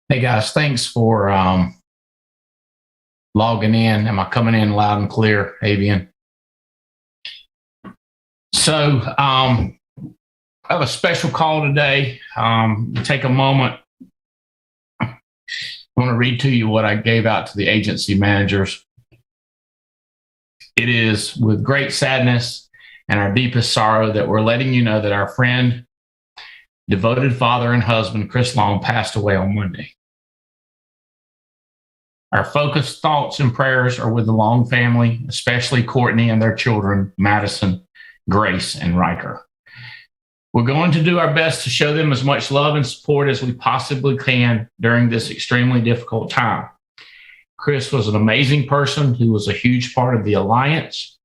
Hey guys, thanks for logging in. Am I coming in loud and clear, Avian? So I have a special call today. Take a moment. I want to read to you what I gave out to the agency managers. It is with great sadness and our deepest sorrow that we're letting you know that our friend, devoted father and husband, Chris Long, passed away on Monday. Our focused thoughts and prayers are with the Long family, especially Courtney and their children, Madison, Grace, and Riker. We're going to do our best to show them as much love and support as we possibly can during this extremely difficult time. Chris was an amazing person who was a huge part of the Alliance.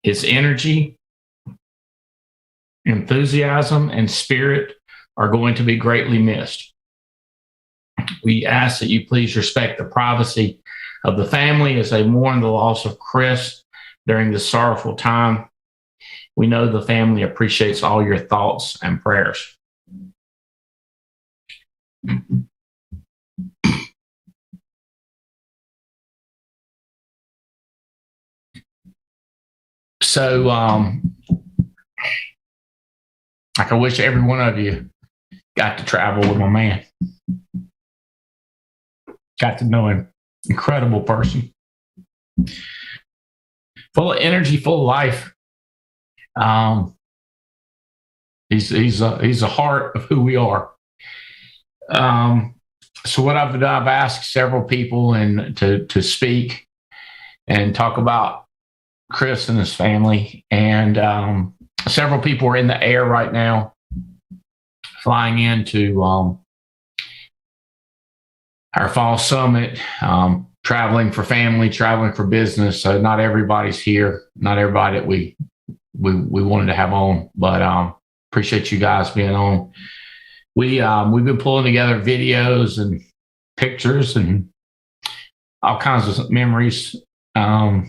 His energy, enthusiasm, and spirit are going to be greatly missed. We ask that you please respect the privacy of the family as they mourn the loss of Chris during this sorrowful time. We know the family appreciates all your thoughts and prayers. So, like I wish every one of you got to travel with my man. Got to know him. Incredible person. Full of energy, full of life. He's a heart of who we are. So what I've asked several people and to speak and talk about Chris and his family, and several people are in the air right now, flying into our fall summit, traveling for family, traveling for business. So not everybody's here, not everybody that we wanted to have on, but appreciate you guys being on. We've been pulling together videos and pictures and all kinds of memories. So I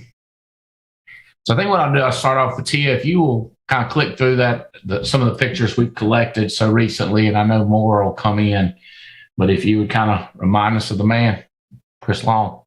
think what I'll do, I'll start off with Tia. If you will kind of click through some of the pictures we've collected so recently, and I know more will come in, but if you would kind of remind us of the man, Chris Long.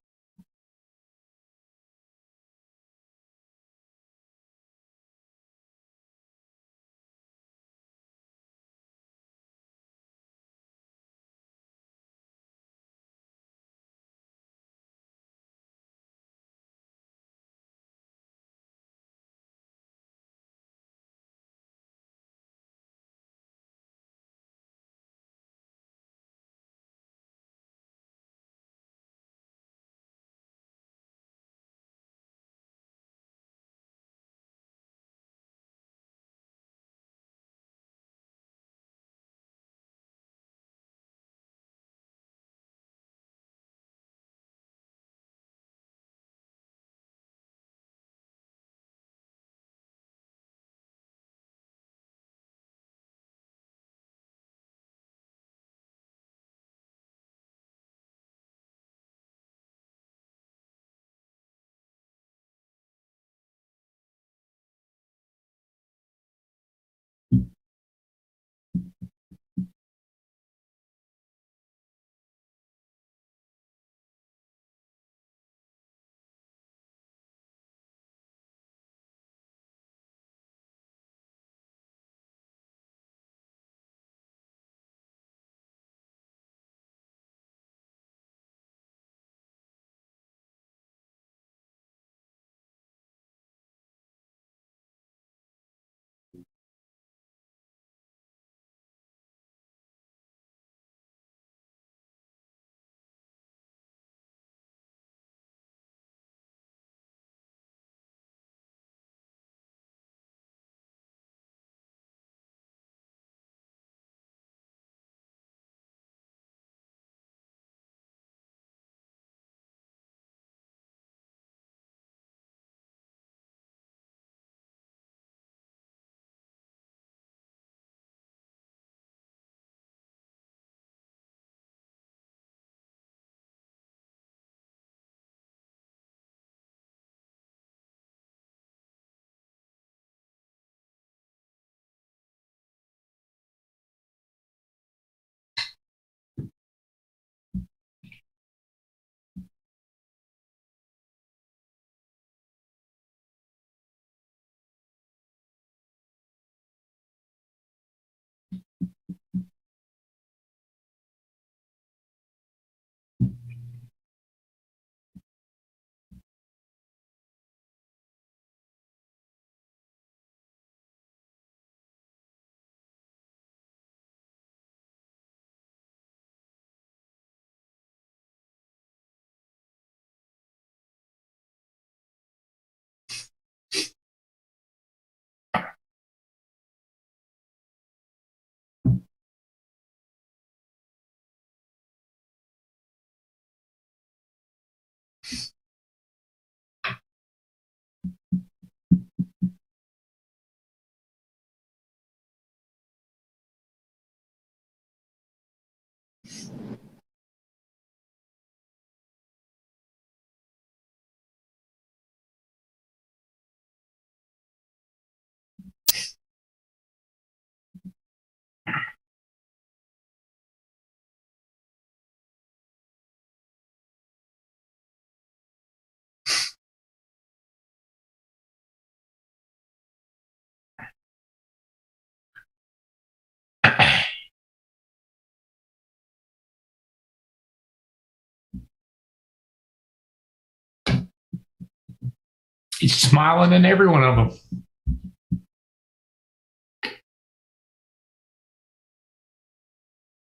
He's smiling in every one of them.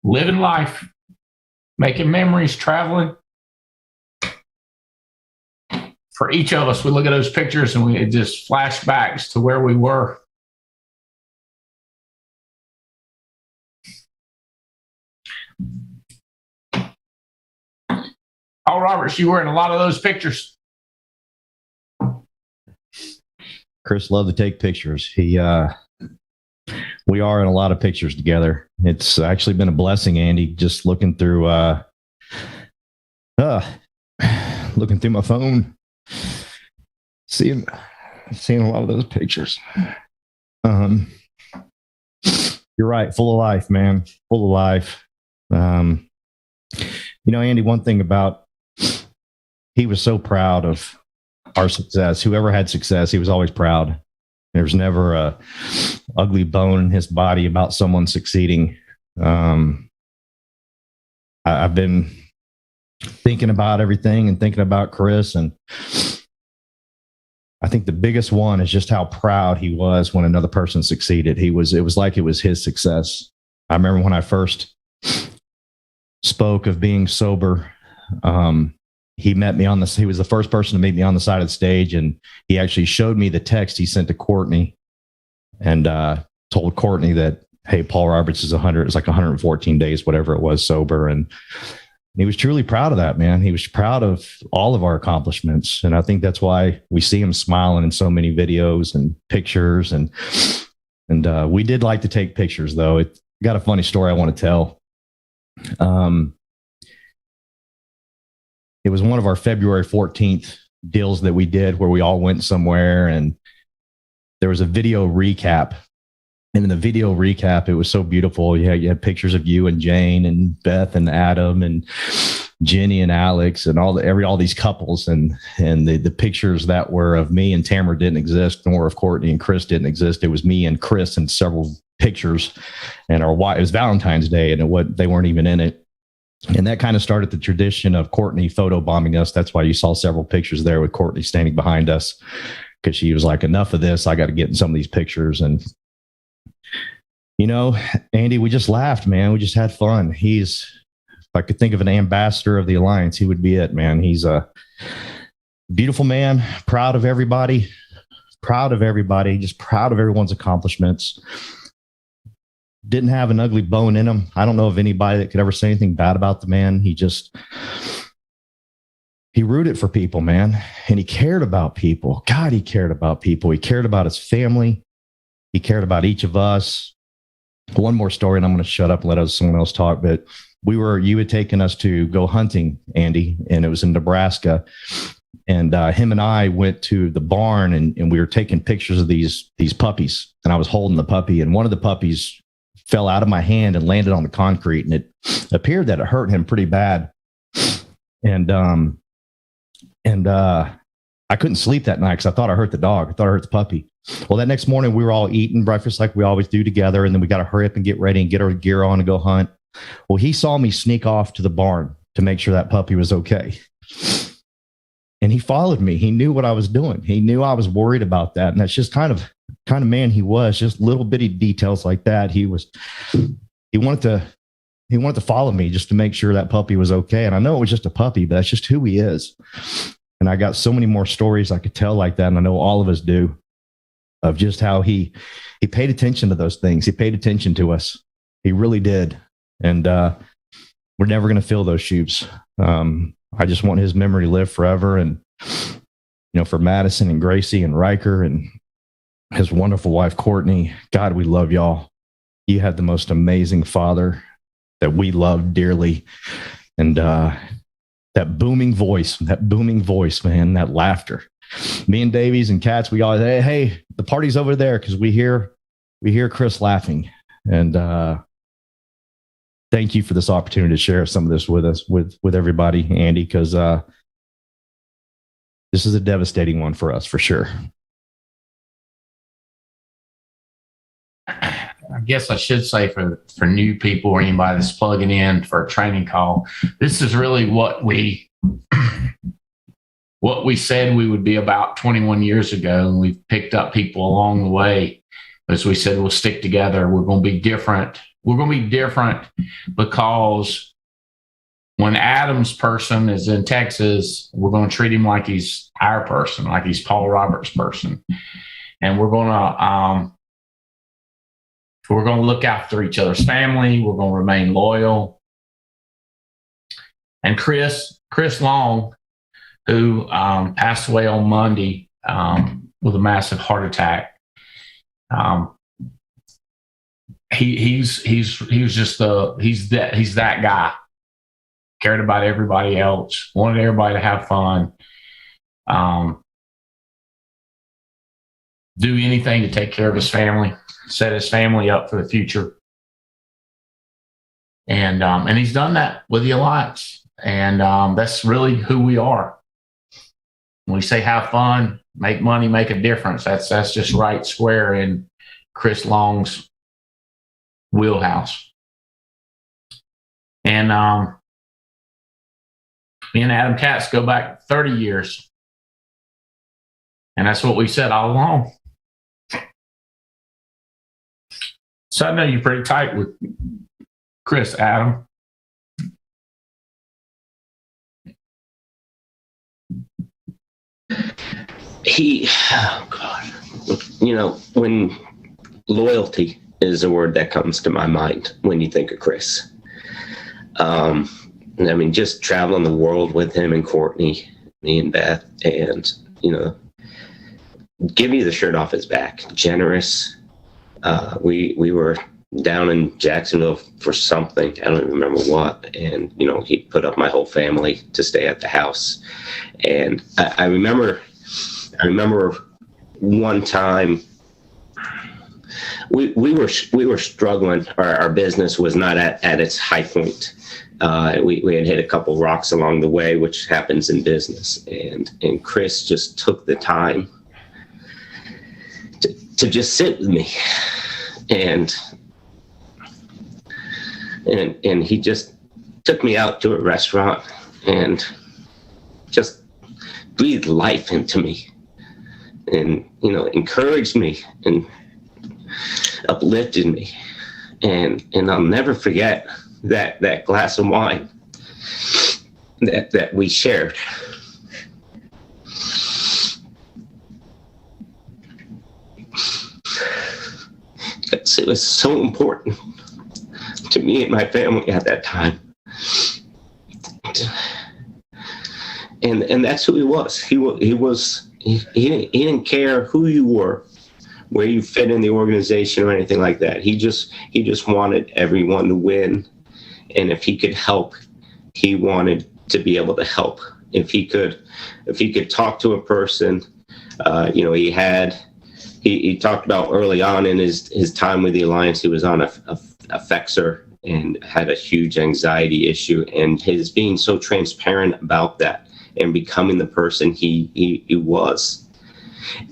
Living life, making memories, traveling. For each of us, we look at those pictures and it just flashbacks to where we were. Paul Roberts, you were in a lot of those pictures. Chris loved to take pictures. We are in a lot of pictures together. It's actually been a blessing, Andy, just looking through my phone, seeing a lot of those pictures. You're right. Full of life, man. Full of life. Andy, one thing about, he was so proud of our success. Whoever had success, he was always proud. There was never a ugly bone in his body about someone succeeding. I've been thinking about everything and thinking about Chris, and I think the biggest one is just how proud he was when another person succeeded. It was like it was his success. I remember when I first spoke of being sober, he met me he was the first person to meet me on the side of the stage, and he actually showed me the text he sent to Courtney and told Courtney that, hey, Paul Roberts is 114 days, whatever it was, sober. And he was truly proud of that, man. He was proud of all of our accomplishments. And I think that's why we see him smiling in so many videos and pictures. And we did like to take pictures, though. It got a funny story I want to tell. It was one of our February 14th deals that we did where we all went somewhere, and there was a video recap. And in the video recap, it was so beautiful. You had pictures of you and Jane and Beth and Adam and Jenny and Alex and all these couples. And the pictures that were of me and Tamara didn't exist, nor of Courtney and Chris didn't exist. It was me and Chris in several pictures. And it was Valentine's Day, and they weren't even in it. And that kind of started the tradition of Courtney photobombing us. That's why you saw several pictures there with Courtney standing behind us, because she was like, enough of this. I got to get in some of these pictures. And, Andy, we just laughed, man. We just had fun. If I could think of an ambassador of the Alliance, he would be it, man. He's a beautiful man, proud of everybody, just proud of everyone's accomplishments. Didn't have an ugly bone in him. I don't know of anybody that could ever say anything bad about the man. He rooted for people, man. And he cared about people. God, he cared about people. He cared about his family. He cared about each of us. One more story, and I'm going to shut up and let someone else talk. But you had taken us to go hunting, Andy, and it was in Nebraska. And him and I went to the barn, and we were taking pictures of these puppies. And I was holding the puppy, and one of the puppies fell out of my hand and landed on the concrete, and it appeared that it hurt him pretty bad. And I couldn't sleep that night because I thought I hurt the dog. I thought I hurt the puppy. Well, that next morning we were all eating breakfast like we always do together, and then we got to hurry up and get ready and get our gear on and go hunt. Well, he saw me sneak off to the barn to make sure that puppy was okay. And he followed me. He knew what I was doing. He knew I was worried about that. And that's just kind of man he was, just little bitty details like that. He wanted to follow me just to make sure that puppy was okay. And I know it was just a puppy, but that's just who he is. And I got so many more stories I could tell like that. And I know all of us do, of just how he paid attention to those things. He paid attention to us. He really did. And we're never going to fill those shoes. I just want his memory to live forever. And, for Madison and Gracie and Riker and his wonderful wife, Courtney, God, we love y'all. You had the most amazing father that we love dearly. And that booming voice, man, that laughter. Me and Davies and Katz, we always, hey, the party's over there because we hear Chris laughing. And thank you for this opportunity to share some of this with us, with everybody, Andy, because this is a devastating one for us, for sure. I guess I should say for new people or anybody that's plugging in for a training call, this is really what we said we would be about 21 years ago. And we've picked up people along the way. As we said, we'll stick together. We're going to be different. We're going to be different because when Adam's person is in Texas, we're going to treat him like he's our person, like he's Paul Roberts' person. And we're going to look after each other's family. We're going to remain loyal. And Chris Long, who passed away on Monday with a massive heart attack, he's that guy. Cared about everybody else. Wanted everybody to have fun. Do anything to take care of his family. Set his family up for the future. And he's done that with the Alliance. And that's really who we are. When we say have fun, make money, make a difference, that's just right square in Chris Long's wheelhouse. And me and Adam Katz go back 30 years. And that's what we said all along. So I know you're pretty tight with Chris, Adam. When loyalty is a word that comes to my mind when you think of Chris. Just traveling the world with him and Courtney, me and Beth, and, give you the shirt off his back. Generous. We were down in Jacksonville for something. I don't even remember what. And, he put up my whole family to stay at the house. And I remember one time we were struggling. Our business was not at its high point. We had hit a couple rocks along the way, which happens in business. And Chris just took the time to just sit with me, and he just took me out to a restaurant and just breathed life into me, and encouraged me and uplifted me, and I'll never forget that glass of wine that we shared. It was so important to me and my family at that time. And that's who he was. He didn't care who you were, where you fit in the organization or anything like that. He just wanted everyone to win. And if he could help, he wanted to be able to help. If he could talk to a person, he talked about early on in his time with the Alliance, he was on a Fexer and had a huge anxiety issue, and his being so transparent about that and becoming the person he was,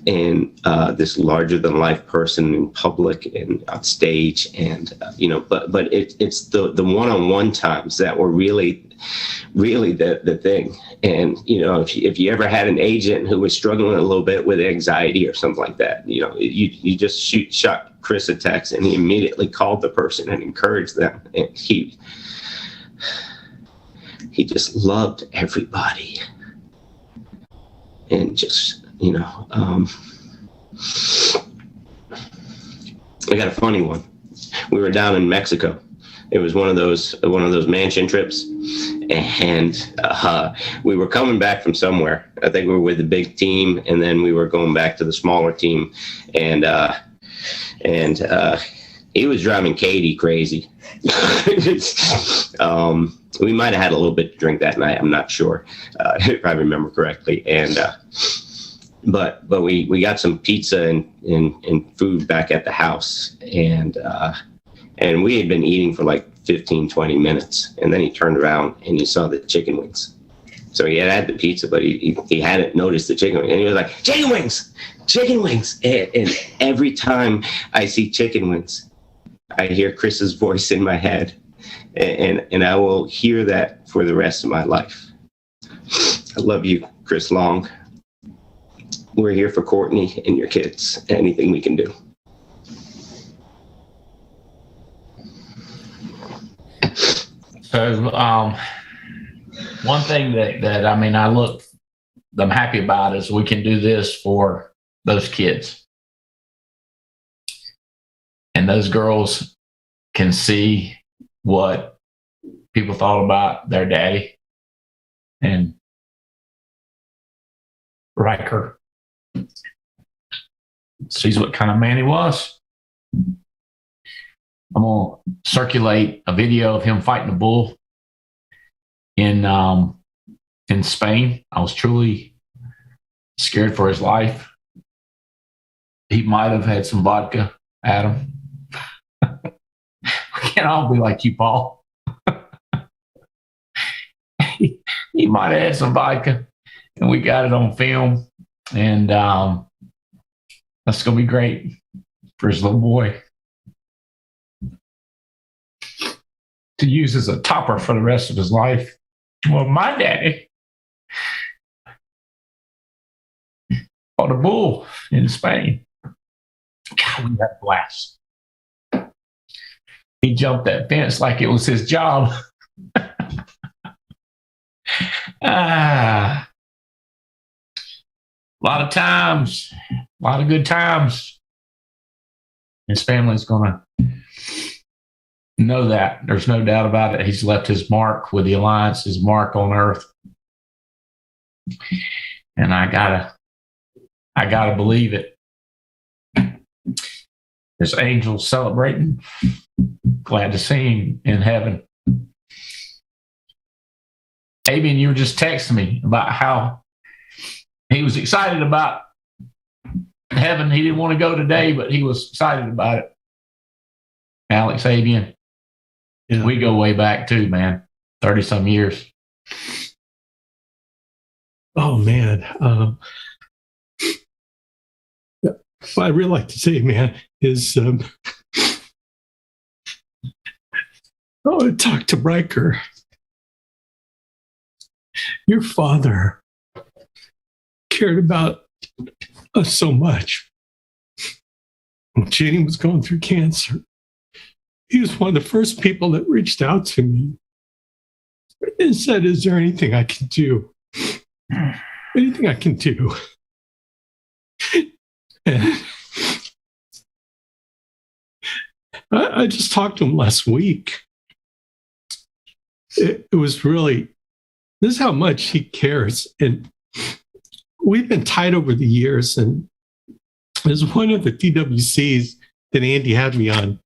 and this larger than life person in public and on stage, and but it's the one-on-one times that were really the thing. And if you ever had an agent who was struggling a little bit with anxiety or something like that, you just shot Chris a text, and he immediately called the person and encouraged them, and he just loved everybody. And just I got a funny one. We were down in Mexico, It was one of those mansion trips, and we were coming back from somewhere. I think we were with the big team, and then we were going back to the smaller team, and he was driving Katie crazy. We might have had a little bit to drink that night. I'm not sure if I remember correctly, and but we got some pizza and food back at the house, and we had been eating for like 15, 20 minutes. And then he turned around and he saw the chicken wings. So he had the pizza, but he hadn't noticed the chicken wings. And he was like, chicken wings, chicken wings. And every time I see chicken wings, I hear Chris's voice in my head. And I will hear that for the rest of my life. I love you, Chris Long. We're here for Courtney and your kids. Anything we can do. So, one thing that I mean, I'm happy about is we can do this for those kids. And those girls can see what people thought about their daddy and Riker. Sees what kind of man he was. I'm going to circulate a video of him fighting a bull in Spain. I was truly scared for his life. He might have had some vodka, Adam. We can't all be like you, Paul. he might have had some vodka, and we got it on film. And that's going to be great for his little boy to use as a topper for the rest of his life. Well, my daddy fought a bull in Spain. God, we had a blast. He jumped that fence like it was his job. A lot of times, a lot of good times. His family's going to know that. There's no doubt about it. He's left his mark with the Alliance, his mark on earth. And I gotta believe it. There's angels celebrating. Glad to see him in heaven. Avian, you were just texting me about how he was excited about heaven. He didn't want to go today, but he was excited about it. Alex Avian. Yeah. We go way back too, man. 30 some years. Oh man. What I'd really like to say, man, is talk to Riker. Your father cared about us so much. When Jenny was going through cancer, he was one of the first people that reached out to me and said, is there anything I can do? Anything I can do? And I just talked to him last week. It was really, this is how much he cares. And we've been tight over the years. And as one of the TWCs that Andy had me on,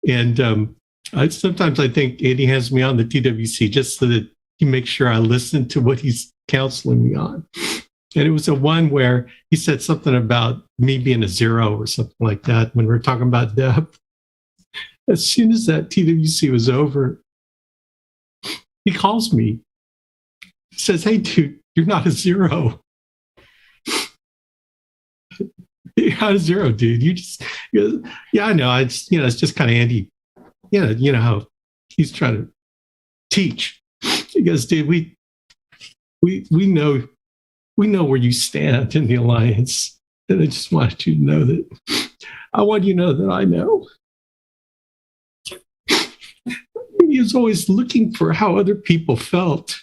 and sometimes I think Andy has me on the TWC just so that he makes sure I listen to what he's counseling me on. And it was a one where he said something about me being a zero or something like that when we were talking about depth. As soon as that TWC was over, he calls me. He says, hey, dude, you're not a zero. You're not a zero, dude. Yeah, I know. It's just kind of Andy. You know how he's trying to teach. He goes, dude, we know where you stand in the Alliance. And I just wanted you to know that. I want you to know that I know. He was always looking for how other people felt.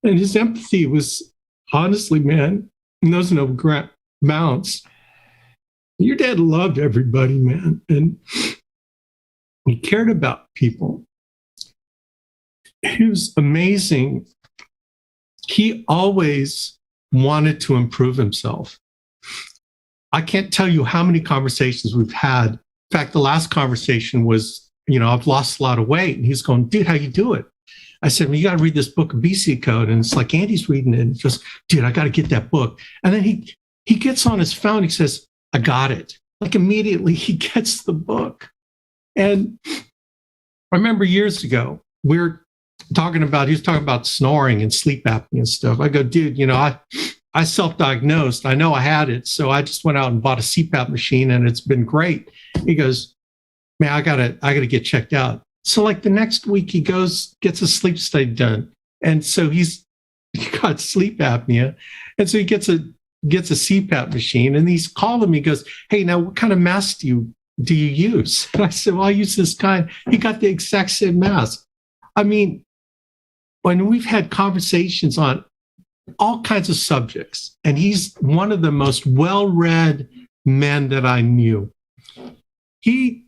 And his empathy was, honestly, man, knows no bounds. Your dad loved everybody, man. And He cared about people. He was amazing. He always wanted to improve himself. I can't tell you how many conversations we've had. In fact, the last conversation was, I've lost a lot of weight. And he's going, dude, how you do it? I said, well, you got to read this book of BC Code. And it's like, Andy's reading it. And just, dude, I got to get that book. And then he gets on his phone. He says, I got it. Like immediately he gets the book. And I remember years ago, he was talking about snoring and sleep apnea and stuff. I go, dude, I self-diagnosed. I know I had it. So I just went out and bought a CPAP machine and it's been great. He goes, man, I gotta get checked out. So like the next week he gets a sleep study done. And so he got sleep apnea. And so he gets a CPAP machine and he's calling me, he goes, hey, now what kind of mask do you use? And I said, well, I use this kind. He got the exact same mask. I mean, when we've had conversations on all kinds of subjects, and he's one of the most well-read men that I knew. He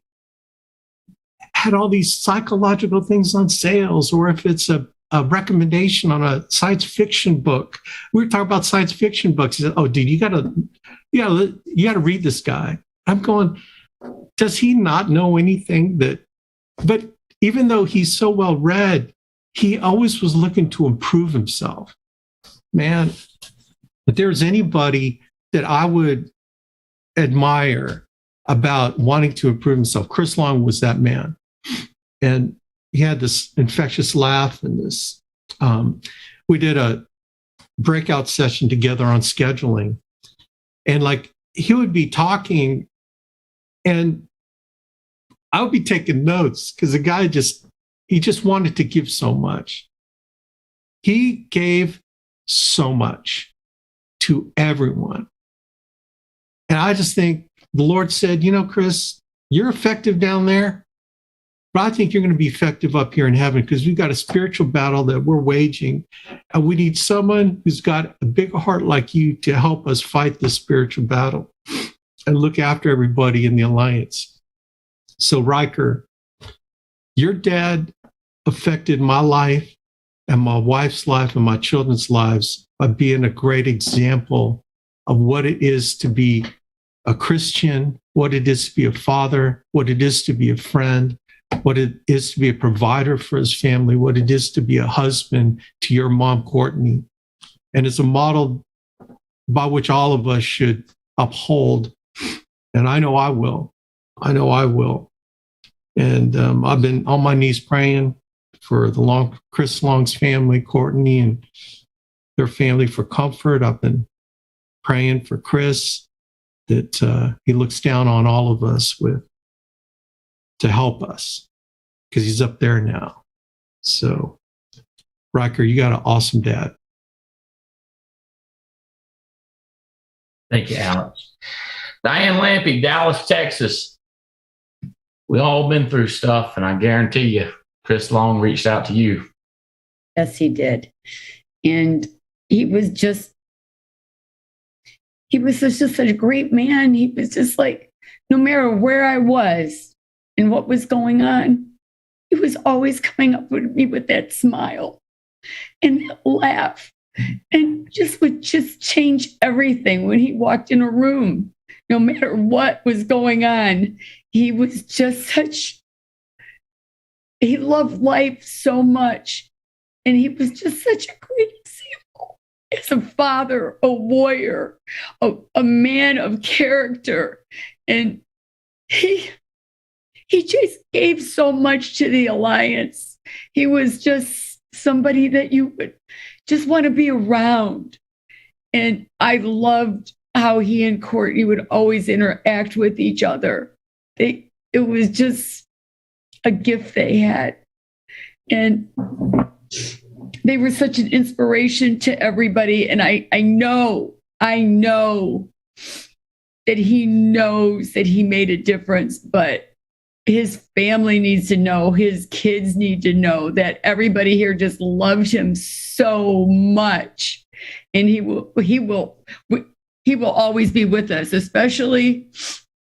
had all these psychological things on sales, or if it's a recommendation on a science fiction book. We were talking about science fiction books. He said, oh, dude, you gotta read this guy. I'm going, does he not know anything but even though he's so well read, he always was looking to improve himself. Man, if there's anybody that I would admire about wanting to improve himself, Chris Long was that man. And he had this infectious laugh and this, we did a breakout session together on scheduling. And like he would be talking and I would be taking notes because the guy he just wanted to give so much. He gave so much to everyone. And I just think the Lord said, Chris, you're effective down there, but I think you're going to be effective up here in heaven because we've got a spiritual battle that we're waging. And we need someone who's got a big heart like you to help us fight this spiritual battle and look after everybody in the alliance. So Riker, your dad affected my life and my wife's life and my children's lives by being a great example of what it is to be a Christian, what it is to be a father, what it is to be a friend, what it is to be a provider for his family, what it is to be a husband to your mom, Courtney. And it's a model by which all of us should uphold. And I know I will. And I've been on my knees praying for Chris Long's family, Courtney, and their family for comfort. I've been praying for Chris that he looks down on all of us to help us because he's up there now. So, Riker, you got an awesome dad. Thank you, Alex. Diane Lampy, Dallas, Texas. We all been through stuff, and I guarantee you, Chris Long reached out to you. Yes, he did. And he was just such a great man. He was just like, no matter where I was and what was going on, he was always coming up with me with that smile and that laugh. And would change everything when he walked in a room. No matter what was going on, he was just he loved life so much. And he was just such a great example as a father, a warrior, a man of character. And he just gave so much to the Alliance. He was just somebody that you would just want to be around. And I loved how he and Courtney would always interact with each other. It was just a gift they had. And they were such an inspiration to everybody. And I know that he knows that he made a difference, but his family needs to know, his kids need to know that everybody here just loved him so much. And he will always be with us, especially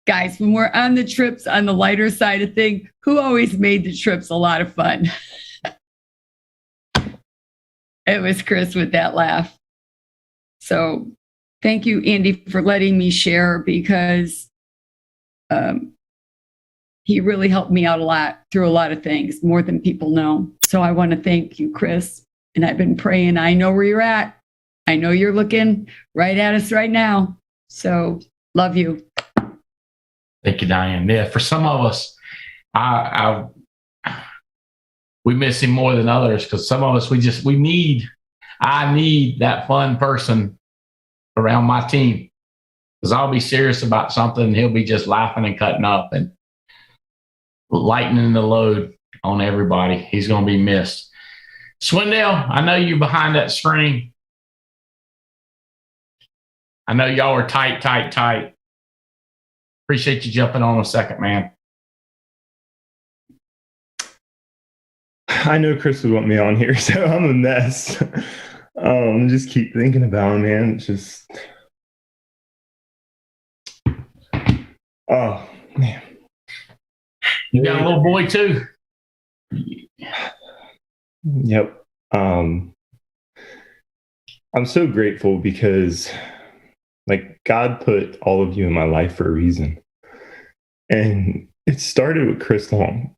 guys, when we're on the trips on the lighter side of things, who always made the trips a lot of fun? It was Chris with that laugh. So thank you, Andy, for letting me share, because he really helped me out a lot through a lot of things, more than people know. So I want to thank you, Chris. And I've been praying. I know where you're at. I know you're looking right at us right now. So love you. Thank you, Diane. Yeah, for some of us, we miss him more than others, because some of us, I need that fun person around my team, because I'll be serious about something and he'll be just laughing and cutting up and lightening the load on everybody. He's going to be missed. Swindell, I know you're behind that screen. I know y'all are tight. Appreciate you jumping on a second, man. I know Chris would want me on here, so I'm a mess. Just keep thinking about him, man. It's just, oh man. You got a little boy too. Yep. I'm so grateful because, like, God put all of you in my life for a reason, and it started with Chris Long.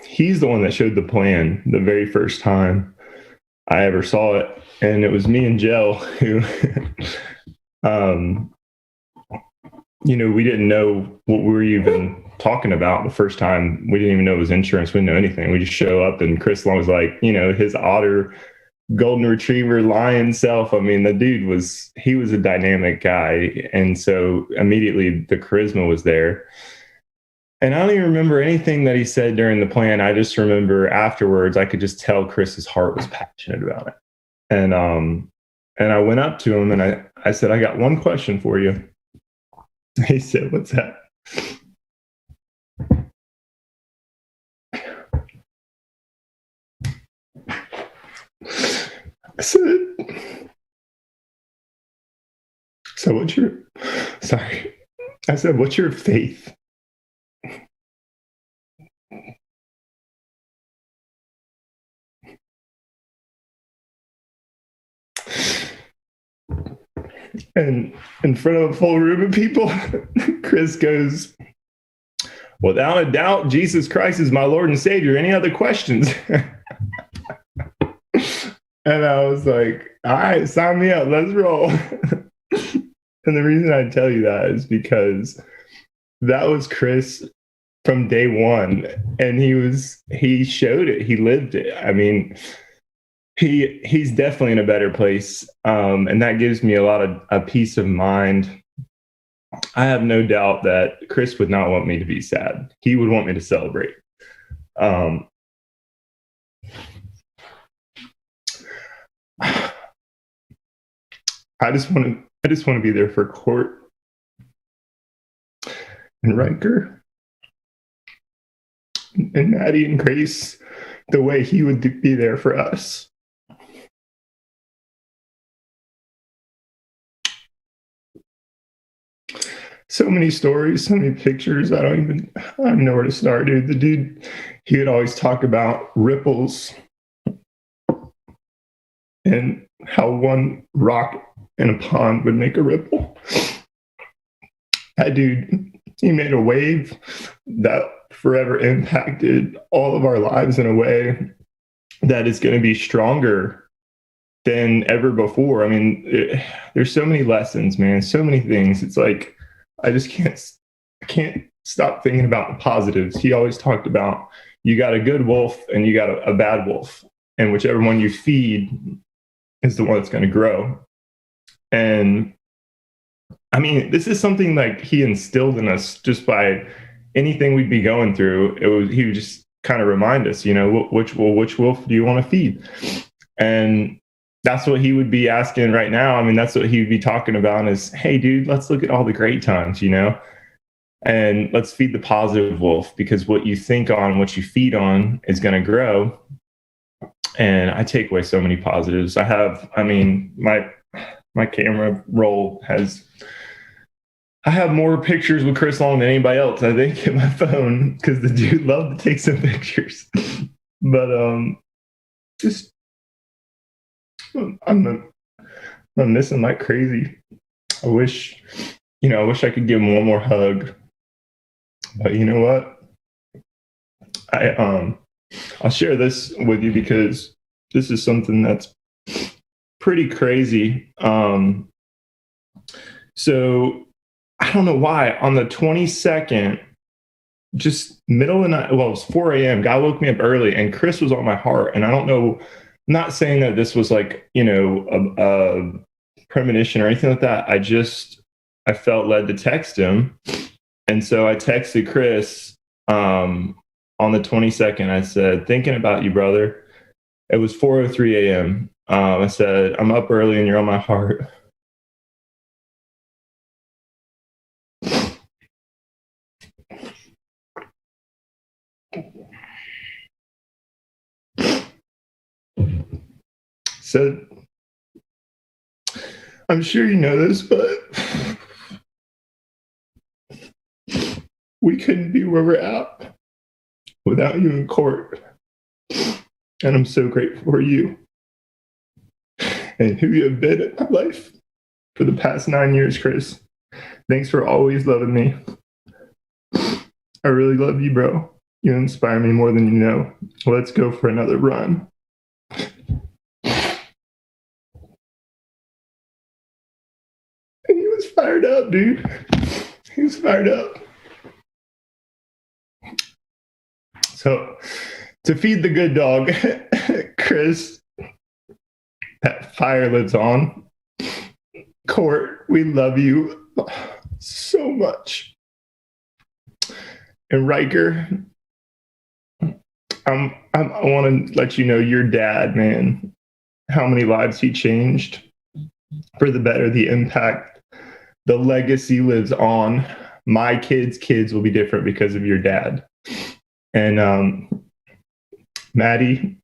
He's the one that showed the plan the very first time I ever saw it. And it was me and Jill who, we didn't know what we were even talking about the first time. We didn't even know it was insurance. We didn't know anything. We just show up, and Chris Long was like, his otter, golden retriever, lion self. I mean, the dude was a dynamic guy. And so immediately the charisma was there. And I don't even remember anything that he said during the plan. I just remember afterwards, I could just tell Chris's heart was passionate about it. And I went up to him and I said, I got one question for you. He said, what's that? I said, what's your faith? And in front of a full room of people, Chris goes, without a doubt, Jesus Christ is my Lord and Savior. Any other questions? And I was like, all right, sign me up. Let's roll. And the reason I tell you that is because that was Chris from day one. And he showed it. He lived it. I mean, he's definitely in a better place. And that gives me a peace of mind. I have no doubt that Chris would not want me to be sad. He would want me to celebrate. I just want to be there for Court and Riker and Maddie and Grace the way he would be there for us. So many stories, so many pictures. I don't even know where to start, dude. The dude, he would always talk about ripples and how one rock in a pond would make a ripple. That dude, he made a wave that forever impacted all of our lives in a way that is going to be stronger than ever before. I mean, there's so many lessons, man, so many things. It's like, I just can't stop thinking about the positives. He always talked about, you got a good wolf and you got a bad wolf, and whichever one you feed is the one that's going to grow. And I mean, this is something like he instilled in us just by anything we'd be going through. He would just kind of remind us, which wolf do you want to feed? And that's what he would be asking right now. I mean, that's what he would be talking about is, hey, dude, let's look at all the great times, and let's feed the positive wolf, because what you think on, what you feed on is going to grow. And I take away so many positives. My camera roll has I have more pictures with Chris Long than anybody else, I think, in my phone because the dude loved to take some pictures. But just I'm missing like crazy. I wish I could give him one more hug. But you know what? I'll share this with you because this is something that's pretty crazy. So I don't know why on the 22nd, just middle of the night, well, it was 4 a.m. God woke me up early and Chris was on my heart. And I don't know, I'm not saying that this was like, a premonition or anything like that. I felt led to text him. And so I texted Chris on the 22nd. I said, thinking about you, brother. It was 4:03 a.m. I said, I'm up early and you're on my heart. So I'm sure you know this, but we couldn't be where we're at without you in court. And I'm so grateful for you and who you have been in my life for the past 9 years, Chris. Thanks for always loving me. I really love you, bro. You inspire me more than you know. Let's go for another run. And he was fired up, dude. He was fired up. So, to feed the good dog, Chris, that fire lives on. Court, we love you so much. And Riker, I want to let you know your dad, man, how many lives he changed for the better, the impact, the legacy lives on. My kids will be different because of your dad. And Maddie,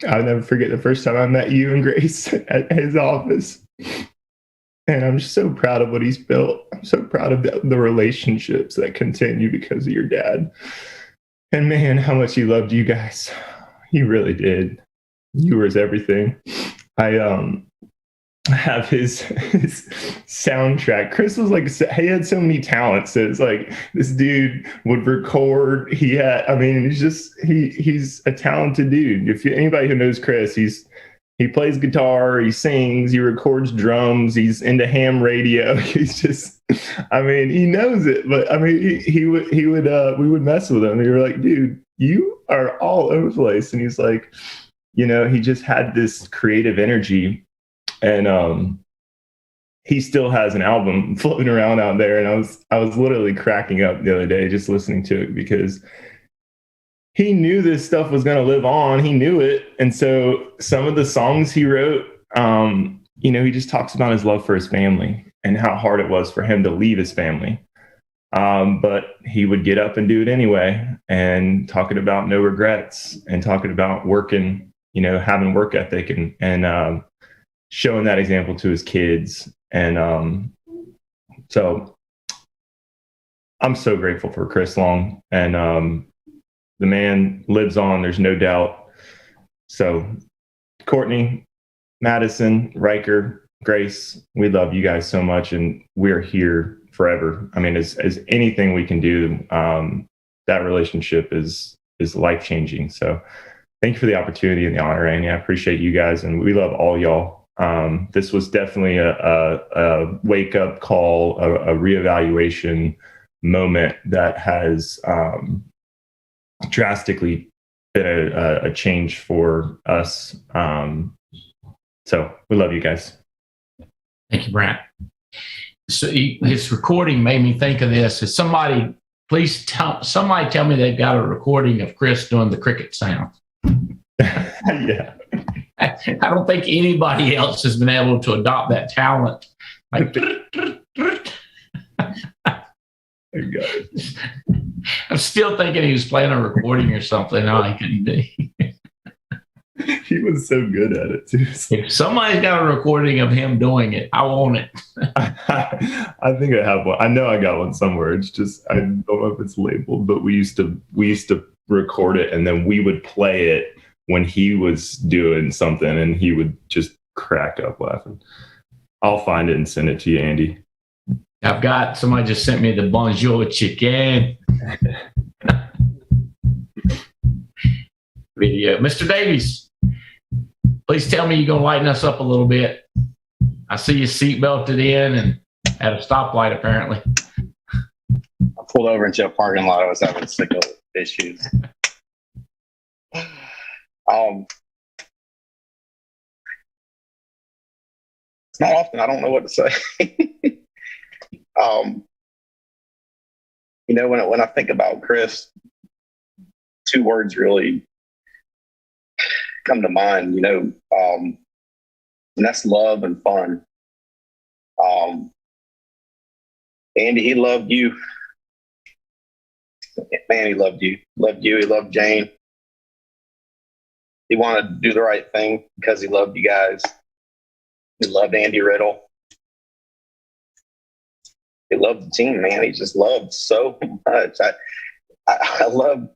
I'll never forget the first time I met you and Grace at his office. And I'm just so proud of what he's built. I'm so proud of the relationships that continue because of your dad. And man, how much he loved you guys. He really did. You were his everything. I have his soundtrack. Chris was like, he had so many talents. It's like this dude would record. He's a talented dude. If anybody who knows Chris, he plays guitar, he sings, he records drums, he's into ham radio. He's just, he knows it. But we would mess with him. We were like, dude, you are all over the place. And he's like, he just had this creative energy. And he still has an album floating around out there. And I was literally cracking up the other day just listening to it because he knew this stuff was going to live on. He knew it. And so some of the songs he wrote, he just talks about his love for his family and how hard it was for him to leave his family. But he would get up and do it anyway, and talking about no regrets and talking about working, having work ethic and showing that example to his kids. And so I'm so grateful for Chris Long, and the man lives on, there's no doubt. So Courtney, Madison, Riker, Grace, we love you guys so much, and we're here forever. As anything we can do, that relationship is life-changing. So thank you for the opportunity and the honor, Annie. I appreciate you guys, and we love all y'all. This was definitely a wake-up call, a reevaluation moment that has drastically been a change for us. So we love you guys. Thank you, Brent. So his recording made me think of this. If somebody tell me they've got a recording of Chris doing the cricket sound. Yeah. I don't think anybody else has been able to adopt that talent. Like, I'm still thinking he was playing a recording or something. No, he couldn't be. He was so good at it too. If somebody's got a recording of him doing it, I want it. I think I have one. I know I got one somewhere. It's just I don't know if it's labeled, but we used to record it, and then we would play it when he was doing something, and he would just crack up laughing. I'll find it and send it to you, Andy. I've got somebody just sent me the bonjour chicken video. Mr. Davies, please tell me you're going to lighten us up a little bit. I see you seatbelted in and at a stoplight, apparently. I pulled over into a parking lot. I was having signal issues. It's not often. I don't know what to say. When I think about Chris, two words really come to mind, and that's love and fun. Andy, he loved you. Man, he loved you. Loved you. He loved Jane. He wanted to do the right thing because he loved you guys. He loved Andy Riddle. He loved the team, man. He just loved so much. I loved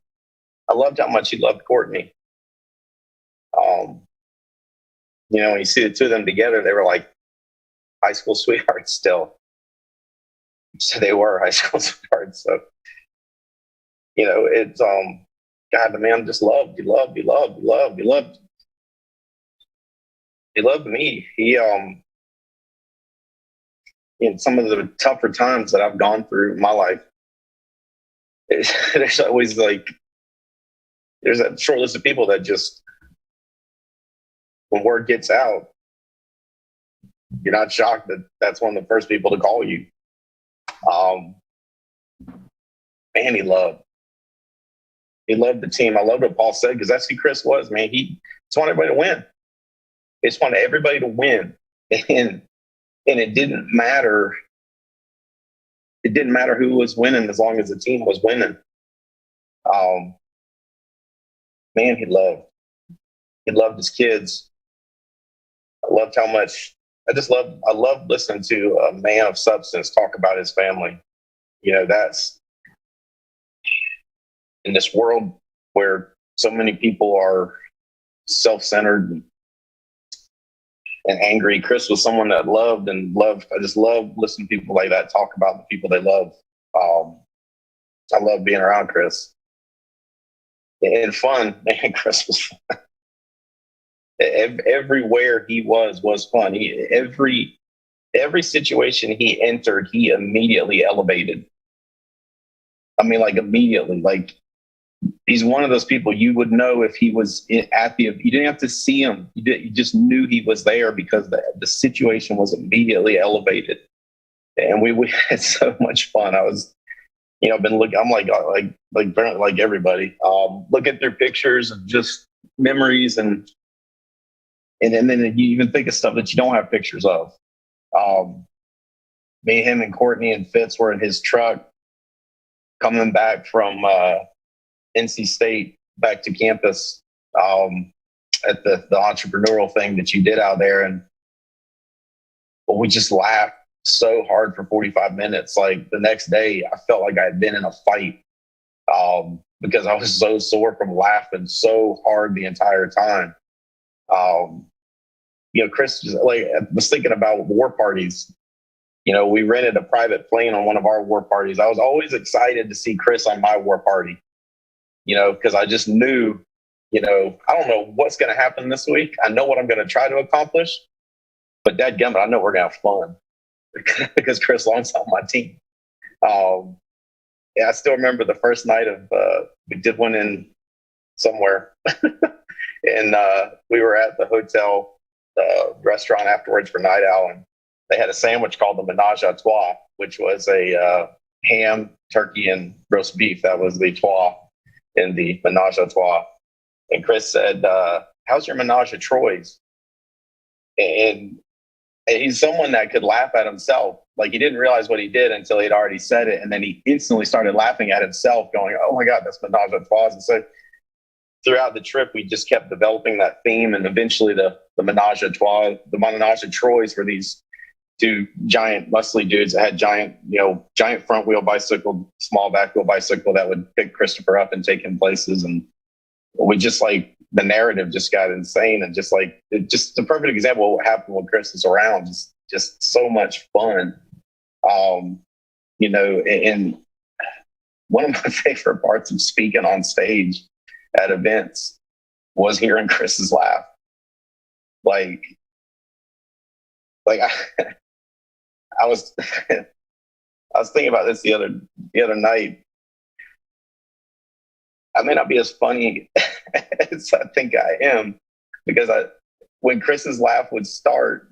how much he loved Courtney. When you see the two of them together, they were like high school sweethearts still. So they were high school sweethearts. So, it's God, the man just loved. He loved me. He in some of the tougher times that I've gone through in my life, there's always there's that short list of people that just, when word gets out, you're not shocked that that's one of the first people to call you. Man, he loved the team. I loved what Paul said, because that's who Chris was, man. He just wanted everybody to win. He just wanted everybody to win. And it didn't matter. It didn't matter who was winning as long as the team was winning. Man, he loved his kids. I loved how much, I loved listening to a man of substance talk about his family. That's in this world where so many people are self-centered and angry. Chris was someone that loved. I just love listening to people like that talk about the people they love. I love being around Chris. And fun, man, Chris was fun. Everywhere he was fun. Every situation he entered, he immediately elevated. I mean, immediately. He's one of those people you would know if he was at you didn't have to see him. You just knew he was there because the situation was immediately elevated. And we had so much fun. I was, been looking, I'm like everybody, looking through pictures of just memories and then you even think of stuff that you don't have pictures of. Me, him, and Courtney and Fitz were in his truck coming back from NC State back to campus at the entrepreneurial thing that you did out there. But we just laughed so hard for 45 minutes. The next day, I felt like I had been in a fight because I was so sore from laughing so hard the entire time. Chris was thinking about war parties. We rented a private plane on one of our war parties. I was always excited to see Chris on my war party, because I just knew, I don't know what's going to happen this week. I know what I'm going to try to accomplish, but dadgummit, I know we're going to have fun because Chris Long's on my team. I still remember the first night of, we did one in somewhere and we were at the hotel restaurant afterwards for night out, and they had a sandwich called the Menage a Trois, which was a ham, turkey, and roast beef. That was the trois in the Menage a Trois. And Chris said, how's your Menage a Trois? And he's someone that could laugh at himself. He didn't realize what he did until he'd already said it. And then he instantly started laughing at himself, going, oh my God, that's Menage a Trois. And so throughout the trip, we just kept developing that theme, and eventually the menage a trois, the menage a trois, were these two giant muscly dudes that had giant front wheel bicycle, small back wheel bicycle that would pick Christopher up and take him places. And we just like, the narrative just got insane, and just like, just the perfect example of what happened when Chris was around. Just so much fun. And one of my favorite parts of speaking on stage at events was hearing Chris's laugh. Like I was thinking about this the other night. I may not be as funny as I think I am, because when Chris's laugh would start,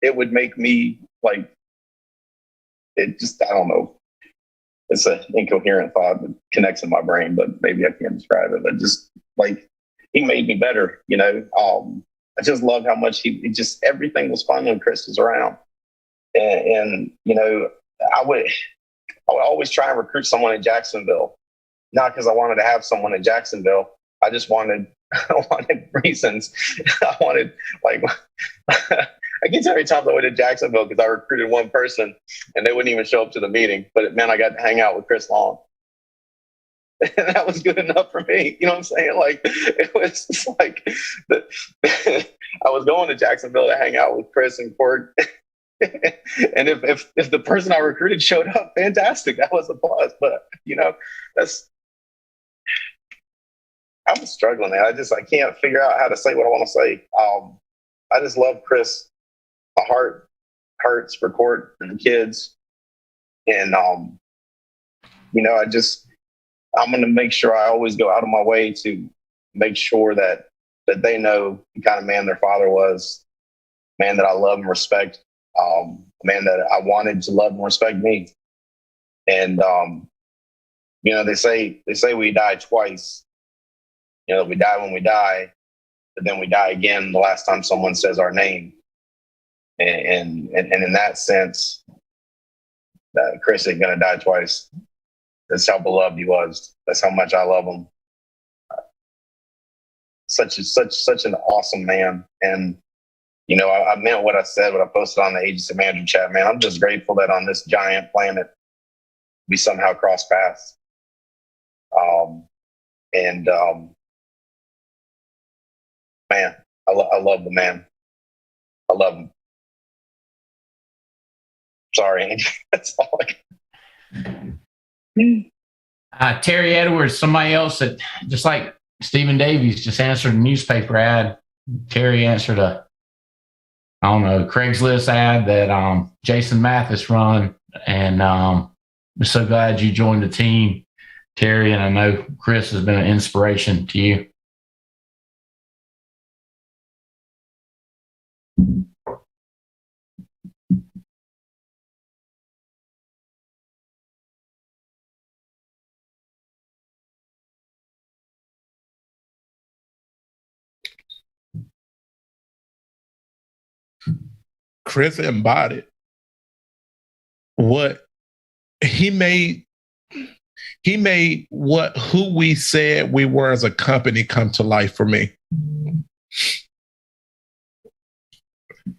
it would make me like, it just, I don't know. It's an incoherent thought that connects in my brain, but maybe I can't describe it. But just like, he made me better, I just love how much he just, everything was fun when Chris was around. And I would always try and recruit someone in Jacksonville, not because I wanted to have someone in Jacksonville. I just wanted reasons. I wanted, like, I can tell you times I went to Jacksonville because I recruited one person and they wouldn't even show up to the meeting, but it meant I got to hang out with Chris Long. And that was good enough for me. You know what I'm saying? Like, it was just like, I was going to Jacksonville to hang out with Chris and Court. And if the person I recruited showed up, fantastic. That was a plus. But, I'm struggling. I can't figure out how to say what I want to say. I just love Chris. My heart hurts for Court and the kids. And, I'm going to make sure I always go out of my way to make sure that they know the kind of man their father was, man that I love and respect, man that I wanted to love and respect me. And, they say we die twice. We die when we die, but then we die again the last time someone says our name. And in that sense, Chris ain't going to die twice. That's how beloved he was. That's how much I love him. Such an awesome man. And, I meant what I said, what I posted on the Agency Manager chat, man. I'm just grateful that on this giant planet, we somehow cross paths. Man, I love the man. I love him. Sorry, Andy. That's all Terry Edwards, somebody else that, just like Stephen Davies, just answered a newspaper ad. Terry answered a Craigslist ad that Jason Mathis run. And I'm so glad you joined the team, Terry. And I know Chris has been an inspiration to you. Chris embodied what he made who we said we were as a company come to life for me.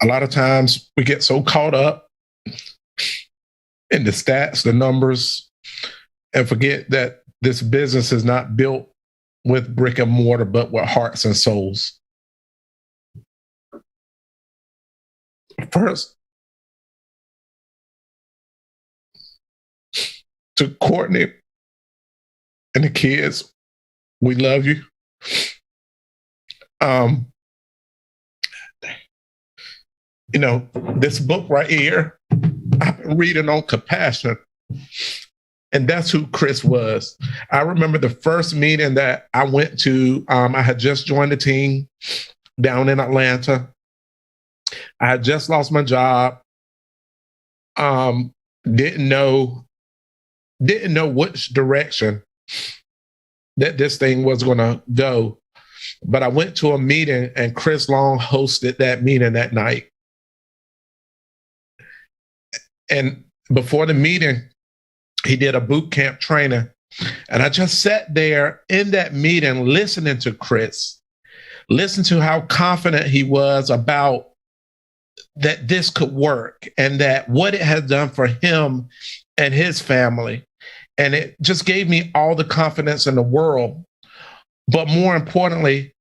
A lot of times we get so caught up in the stats, the numbers, and forget that this business is not built with brick and mortar, but with hearts and souls. First, to Courtney and the kids, we love you. This book right here, I've been reading on compassion, and that's who Chris was. I remember the first meeting that I went to. I had just joined the team down in Atlanta. I had just lost my job. Didn't know which direction that this thing was going to go. But I went to a meeting and Chris Long hosted that meeting that night. And before the meeting, he did a boot camp training And I just sat there in that meeting listening to Chris, listen to how confident he was about that this could work and that what it has done for him and his family. And it just gave me all the confidence in the world. But more importantly,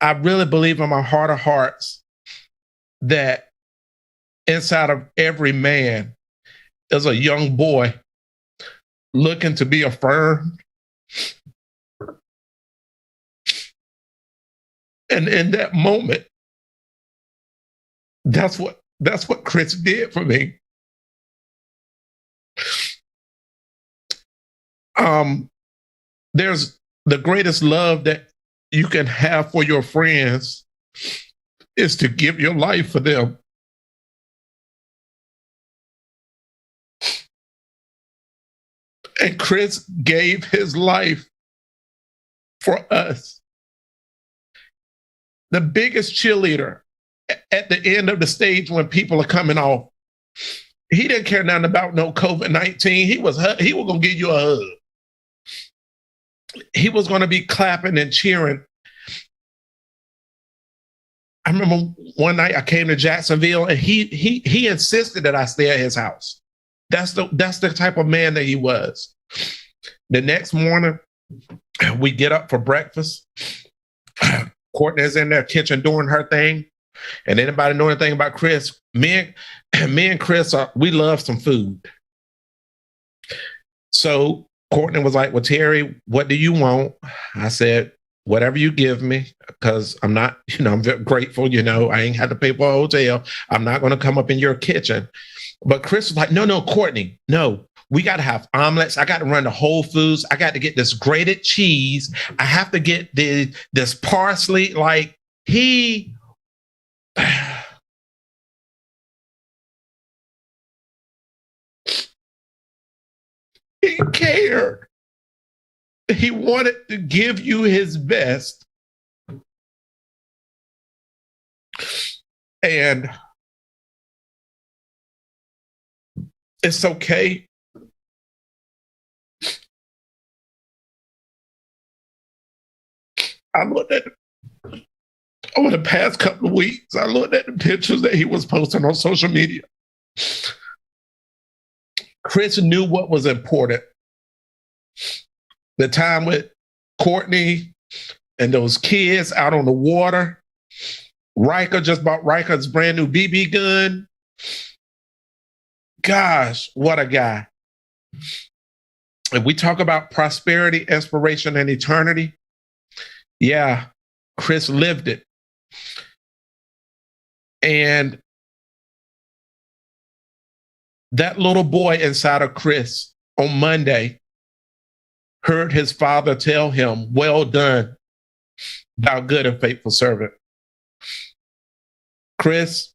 I really believe in my heart of hearts that inside of every man is a young boy looking to be affirmed. And in that moment, that's what Chris did for me. There's the greatest love that you can have for your friends is to give your life for them. And Chris gave his life for us. The biggest cheerleader at the end of the stage when people are coming off, he didn't care nothing about no COVID-19. He was going to give you a hug. He was going to be clapping and cheering. I remember one night I came to Jacksonville and he insisted that I stay at his house. That's the type of man that he was. The next morning, we get up for breakfast. Courtney's in their kitchen doing her thing. And anybody know anything about Chris? Me and Chris, we love some food. So Courtney was like, well, Terry, what do you want? I said, whatever you give me, because I'm not, I'm very grateful, I ain't had to pay for a hotel. I'm not going to come up in your kitchen. But Chris was like, no, Courtney, no, we got to have omelets. I got to run to Whole Foods. I got to get this grated cheese. I have to get this parsley. Like he cared. He wanted to give you his best. And it's okay. I looked at over the past couple of weeks, I looked at the pictures that he was posting on social media. Chris knew what was important. The time with Courtney and those kids out on the water. Riker just bought Riker's brand new BB gun. Gosh, what a guy. If we talk about prosperity, inspiration, and eternity, yeah, Chris lived it. And that little boy inside of Chris on Monday heard his father tell him, well done, thou good and faithful servant. Chris,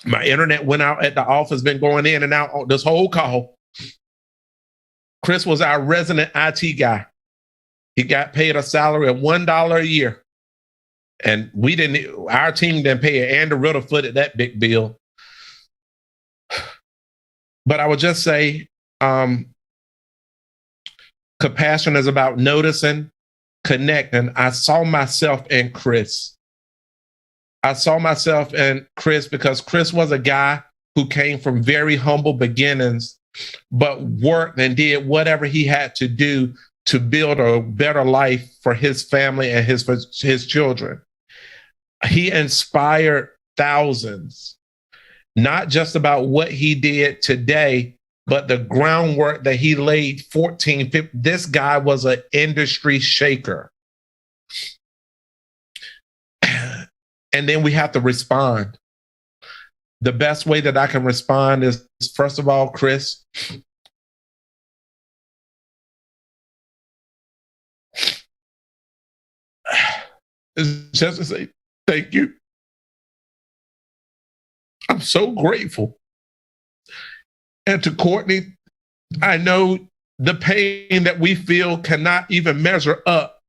my internet went out at the office, been going in and out on this whole call. Chris was our resident IT guy. He got paid a salary of $1 a year. And our team didn't pay it. Andrew Riddle footed that big bill. But I would just say, compassion is about noticing, connecting. I saw myself in Chris. I saw myself in Chris because Chris was a guy who came from very humble beginnings, but worked and did whatever he had to do to build a better life for his family and his children. He inspired thousands, not just about what he did today, but the groundwork that he laid 14, 15. This guy was an industry shaker. And then we have to respond. The best way that I can respond is, first of all, Chris, is just to say thank you. I'm so grateful. And to Courtney, I know the pain that we feel cannot even measure up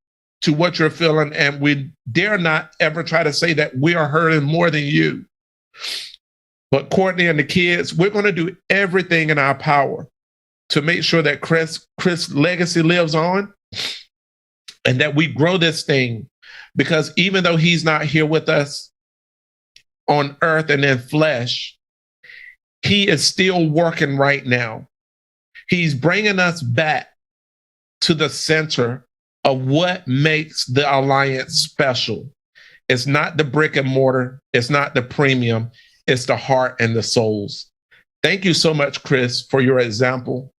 to what you're feeling, and we dare not ever try to say that we are hurting more than you. But Courtney and the kids, we're going to do everything in our power to make sure that Chris' legacy lives on and that we grow this thing. Because even though he's not here with us on earth and in flesh, he is still working right now. He's bringing us back to the center of what makes the Alliance special. It's not the brick and mortar. It's not the premium. It's the heart and the souls. Thank you so much, Chris, for your example.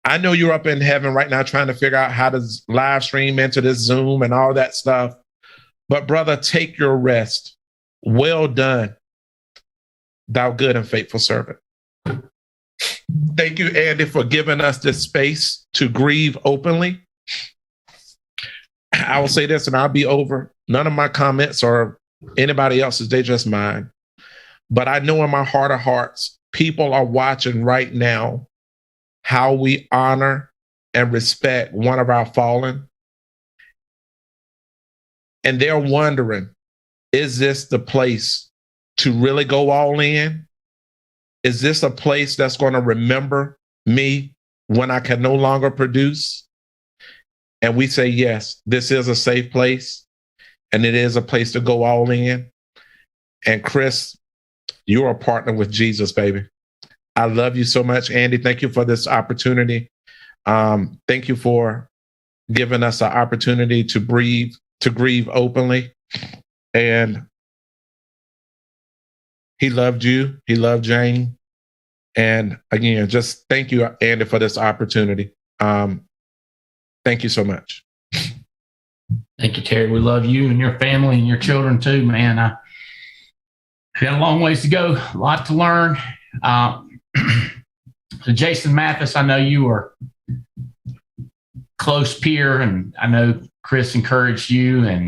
I know you're up in heaven right now trying to figure out how to live stream into this Zoom and all that stuff. But brother, take your rest. Well done, thou good and faithful servant. Thank you, Andy, for giving us this space to grieve openly. I will say this and I'll be over. None of my comments are anybody else's, they just mine. But I know in my heart of hearts, people are watching right now how we honor and respect one of our fallen. And they're wondering, is this the place to really go all in? Is this a place that's going to remember me when I can no longer produce? And we say, yes, this is a safe place and it is a place to go all in. And Chris, you're a partner with Jesus, baby. I love you so much, Andy. Thank you for this opportunity. Thank you for giving us an opportunity to grieve openly. And he loved you. He loved Jane. And again, just thank you, Andy, for this opportunity. Thank you so much. Thank you, Terry. We love you and your family and your children too, man. We've got a long ways to go, a lot to learn. So Jason Mathis, I know you are close peer, and I know Chris encouraged you, and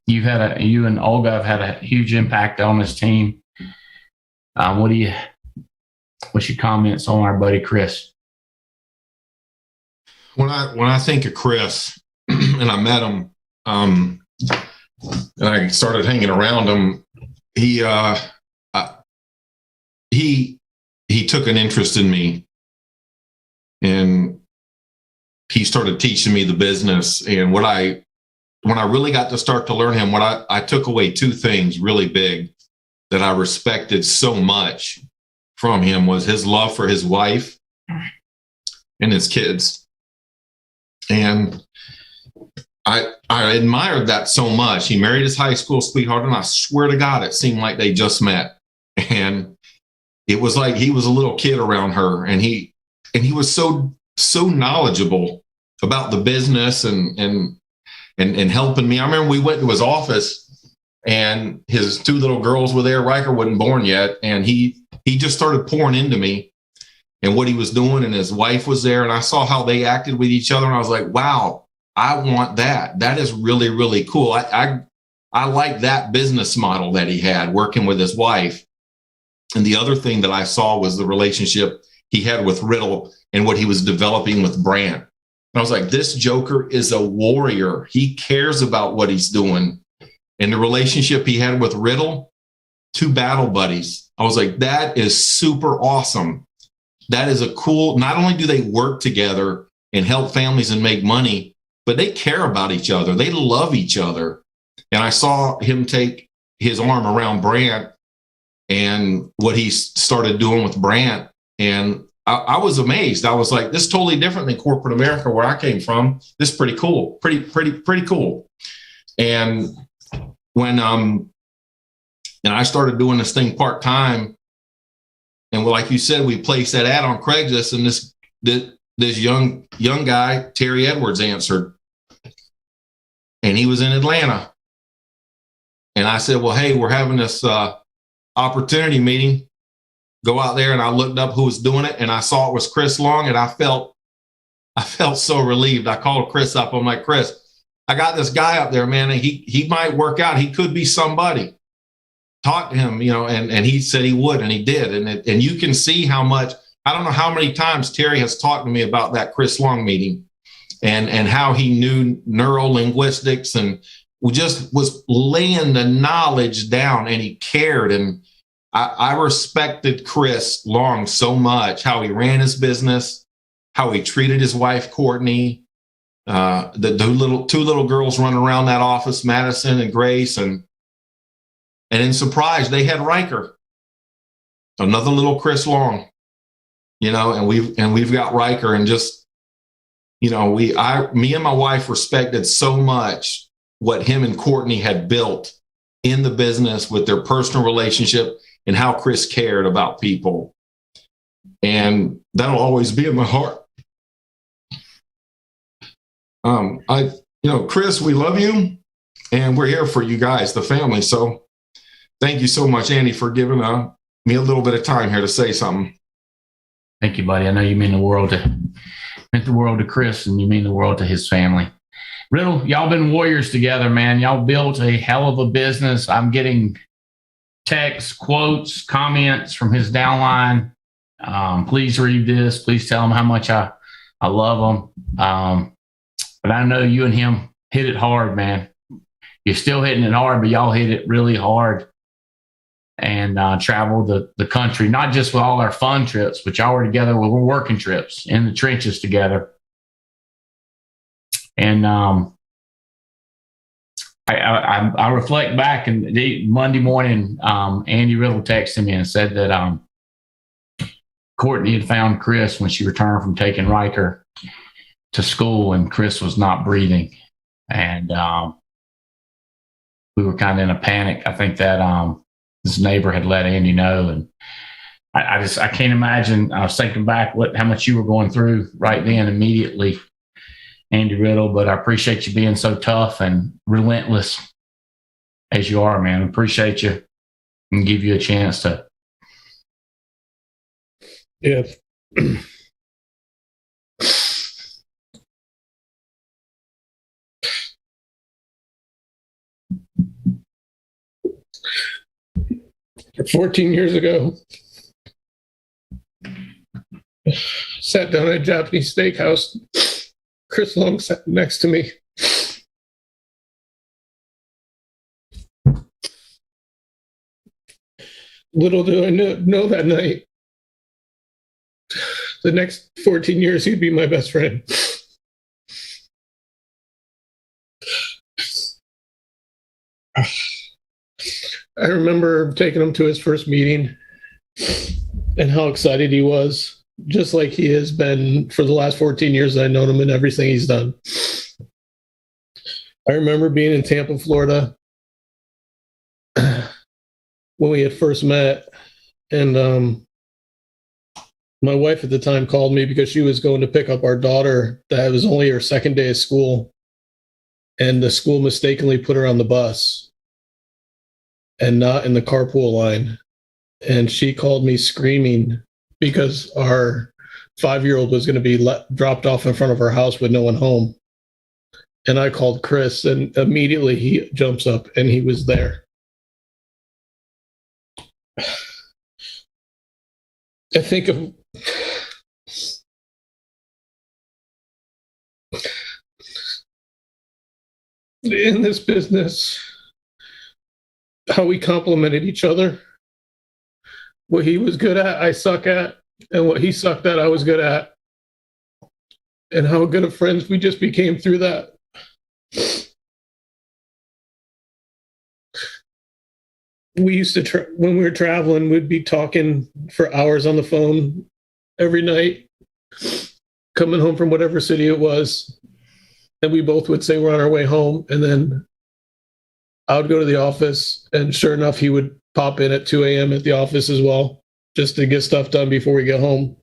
you and Olga have had a huge impact on this team. What's your comments on our buddy Chris? When I think of Chris, and I met him, and I started hanging around him, he took an interest in me, and he started teaching me the business. And when I really got to start to learn him, I took away two things really big that I respected so much from him was his love for his wife and his kids. And I admired that so much. He married his high school sweetheart, and I swear to God, it seemed like they just met. And it was like he was a little kid around her, and he was so knowledgeable about the business and helping me. I remember we went to his office, and his two little girls were there. Riker wasn't born yet, and he just started pouring into me and what he was doing, and his wife was there, and I saw how they acted with each other, and I was like, wow, I want that. That is really, really cool. I like that business model that he had working with his wife. And the other thing that I saw was the relationship he had with Riddle and what he was developing with Brant. And I was like, this Joker is a warrior. He cares about what he's doing. And the relationship he had with Riddle, two battle buddies. I was like, that is super awesome. That is a cool, not only do they work together and help families and make money, but they care about each other. They love each other. And I saw him take his arm around Brant and what he started doing with Brant. And I was amazed. I was like, this is totally different than corporate America where I came from. This is pretty cool. Pretty cool. And when and I started doing this thing part-time, and like you said, we placed that ad on Craigslist, and this young guy, Terry Edwards, answered. And he was in Atlanta. And I said, well, hey, we're having this opportunity meeting. Go out there. And I looked up who was doing it, and I saw it was Chris Long, and I felt so relieved. I called Chris up. I'm like, Chris, I got this guy up there, man, and he might work out. He could be somebody. Talk to him, and he said he would, and he did. And you can see how much, I don't know how many times Terry has talked to me about that Chris Long meeting and how he knew neuro-linguistics and just was laying the knowledge down, and he cared. And I respected Chris Long so much, how he ran his business, how he treated his wife, Courtney, the two little girls running around that office, Madison and Grace. And in Surprise, they had Riker, another little Chris Long, and we've got Riker, and just, me and my wife respected so much what him and Courtney had built in the business with their personal relationship and how Chris cared about people. And that'll always be in my heart. Chris, we love you, and we're here for you guys, the family. So thank you so much, Andy, for giving me a little bit of time here to say something. Thank you, buddy. I know you meant the world to Chris, and you mean the world to his family. Riddle, y'all been warriors together, man. Y'all built a hell of a business. I'm getting texts, quotes, comments from his downline. Please read this. Please tell him how much I love him. But I know you and him hit it hard, man. You're still hitting it hard, but y'all hit it really hard and traveled the country, not just with all our fun trips, but y'all were together with working trips in the trenches together. And I reflect back, and Monday morning, Andy Riddle texted me and said that Courtney had found Chris when she returned from taking Riker to school, and Chris was not breathing. And we were kind of in a panic. I think that this neighbor had let Andy know. And I can't imagine. I was thinking back how much you were going through right then immediately, Andy Riddle, but I appreciate you being so tough and relentless as you are, man. I appreciate you and give you a chance to. Yeah. 14 years ago, sat down at a Japanese steakhouse. Chris Long sat next to me. Little do I know that night, the next 14 years, he'd be my best friend. I remember taking him to his first meeting and how excited he was, just like he has been for the last 14 years that I've known him and everything he's done. I remember being in Tampa, Florida, when we had first met, and my wife at the time called me because she was going to pick up our daughter. That was only her second day of school, and the school mistakenly put her on the bus and not in the carpool line. And she called me screaming because our 5-year-old was going to be dropped off in front of our house with no one home. And I called Chris, and immediately he jumps up, and he was there. I think of in this business, how we complemented each other. What he was good at, I suck at, and what he sucked at, I was good at. And how good of friends we just became through that. We used to, when we were traveling, we'd be talking for hours on the phone every night, coming home from whatever city it was. And we both would say we're on our way home. And then I would go to the office, and sure enough, he would pop in at 2 a.m. at the office as well, just to get stuff done before we get home.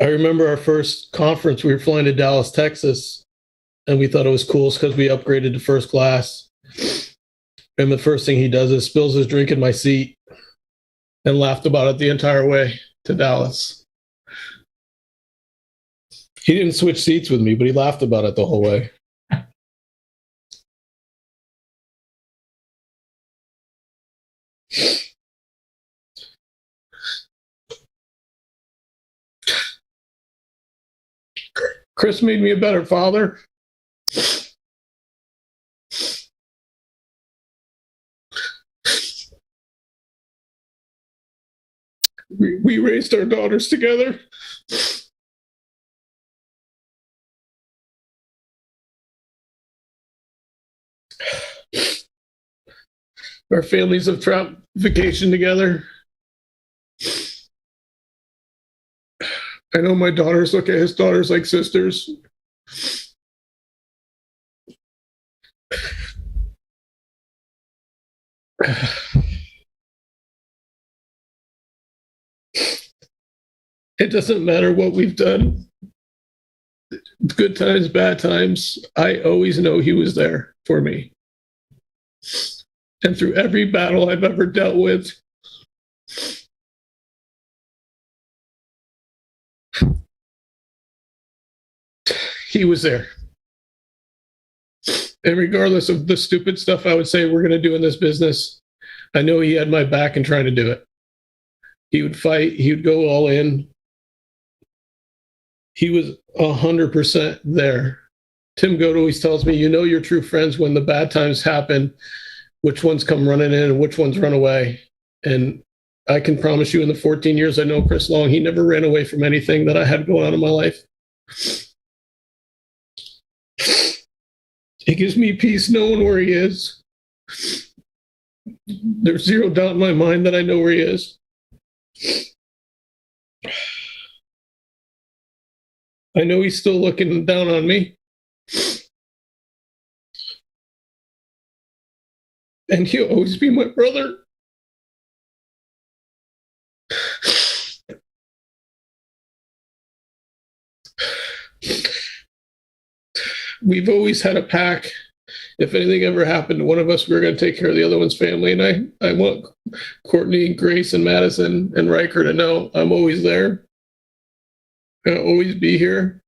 I remember our first conference, we were flying to Dallas, Texas, and we thought it was cool because we upgraded to first class. And the first thing he does is spills his drink in my seat and laughed about it the entire way to Dallas. He didn't switch seats with me, but he laughed about it the whole way. Chris made me a better father. We raised our daughters together. Our families have traveled vacation together. I know my daughters look at his daughters like sisters. It doesn't matter what we've done, good times, bad times. I always know he was there for me. And through every battle I've ever dealt with, he was there. And regardless of the stupid stuff I would say we're going to do in this business, I know he had my back in trying to do it. He would fight. He would go all in. He was 100% there. Tim Goat always tells me, you know your true friends when the bad times happen, which ones come running in and which ones run away. And I can promise you in the 14 years I know Chris Long, he never ran away from anything that I had going on in my life. It gives me peace knowing where he is. There's zero doubt in my mind that I know where he is. I know he's still looking down on me. And he'll always be my brother. We've always had a pack. If anything ever happened to one of us, we were going to take care of the other one's family. And I want Courtney, Grace, and Madison and Riker to know I'm always there. I'll always be here.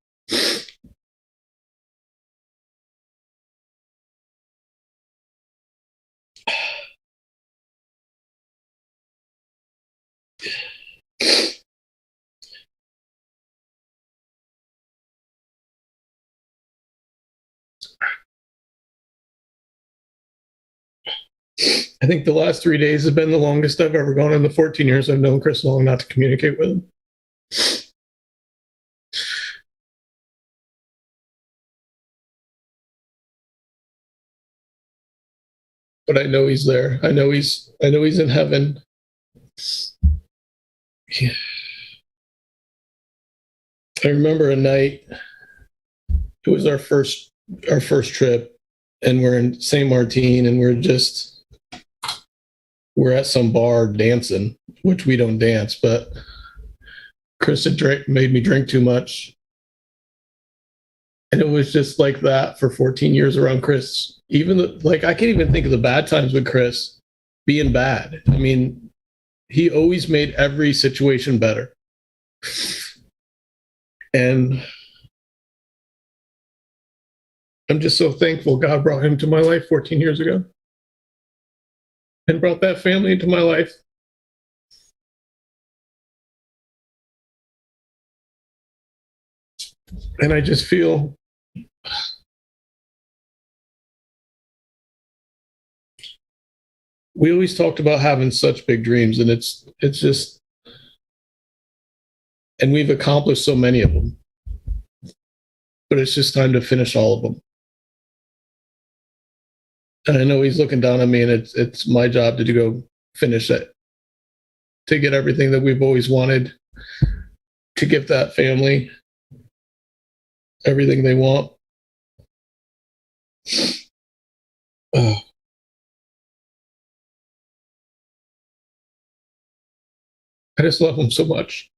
I think the last 3 days have been the longest I've ever gone in the 14 years I've known Chris Long not to communicate with him. But I know he's there. I know he's in heaven. Yeah. I remember a night. It was our first trip, and we're in St. Martin, and we're at some bar dancing, which we don't dance, but Chris had made me drink too much. And it was just like that for 14 years around Chris. Even I can't even think of the bad times with Chris being bad. I mean, he always made every situation better. And I'm just so thankful God brought him to my life 14 years ago and brought that family into my life. And I just feel we always talked about having such big dreams, and it's just, and we've accomplished so many of them, but it's just time to finish all of them. And I know he's looking down on me, and it's my job to go finish it, to get everything that we've always wanted, to give that family everything they want. Oh. I just love him so much.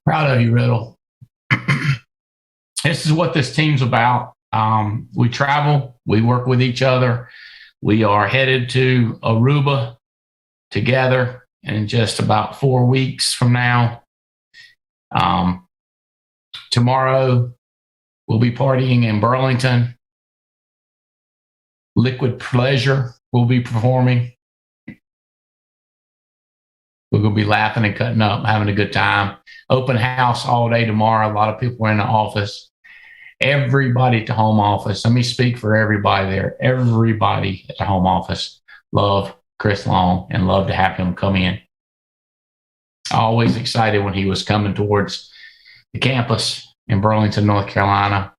Proud of you, Riddle. This is what this team's about. We travel, we work with each other. We are headed to Aruba together in just about 4 weeks from now. Tomorrow, we'll be partying in Burlington. Liquid Pleasure will be performing. We're going to be laughing and cutting up, having a good time. Open house all day tomorrow. A lot of people are in the office. Everybody at the home office. Let me speak for everybody there. Everybody at the home office love Chris Long and love to have him come in. Always excited when he was coming towards the campus in Burlington, North Carolina.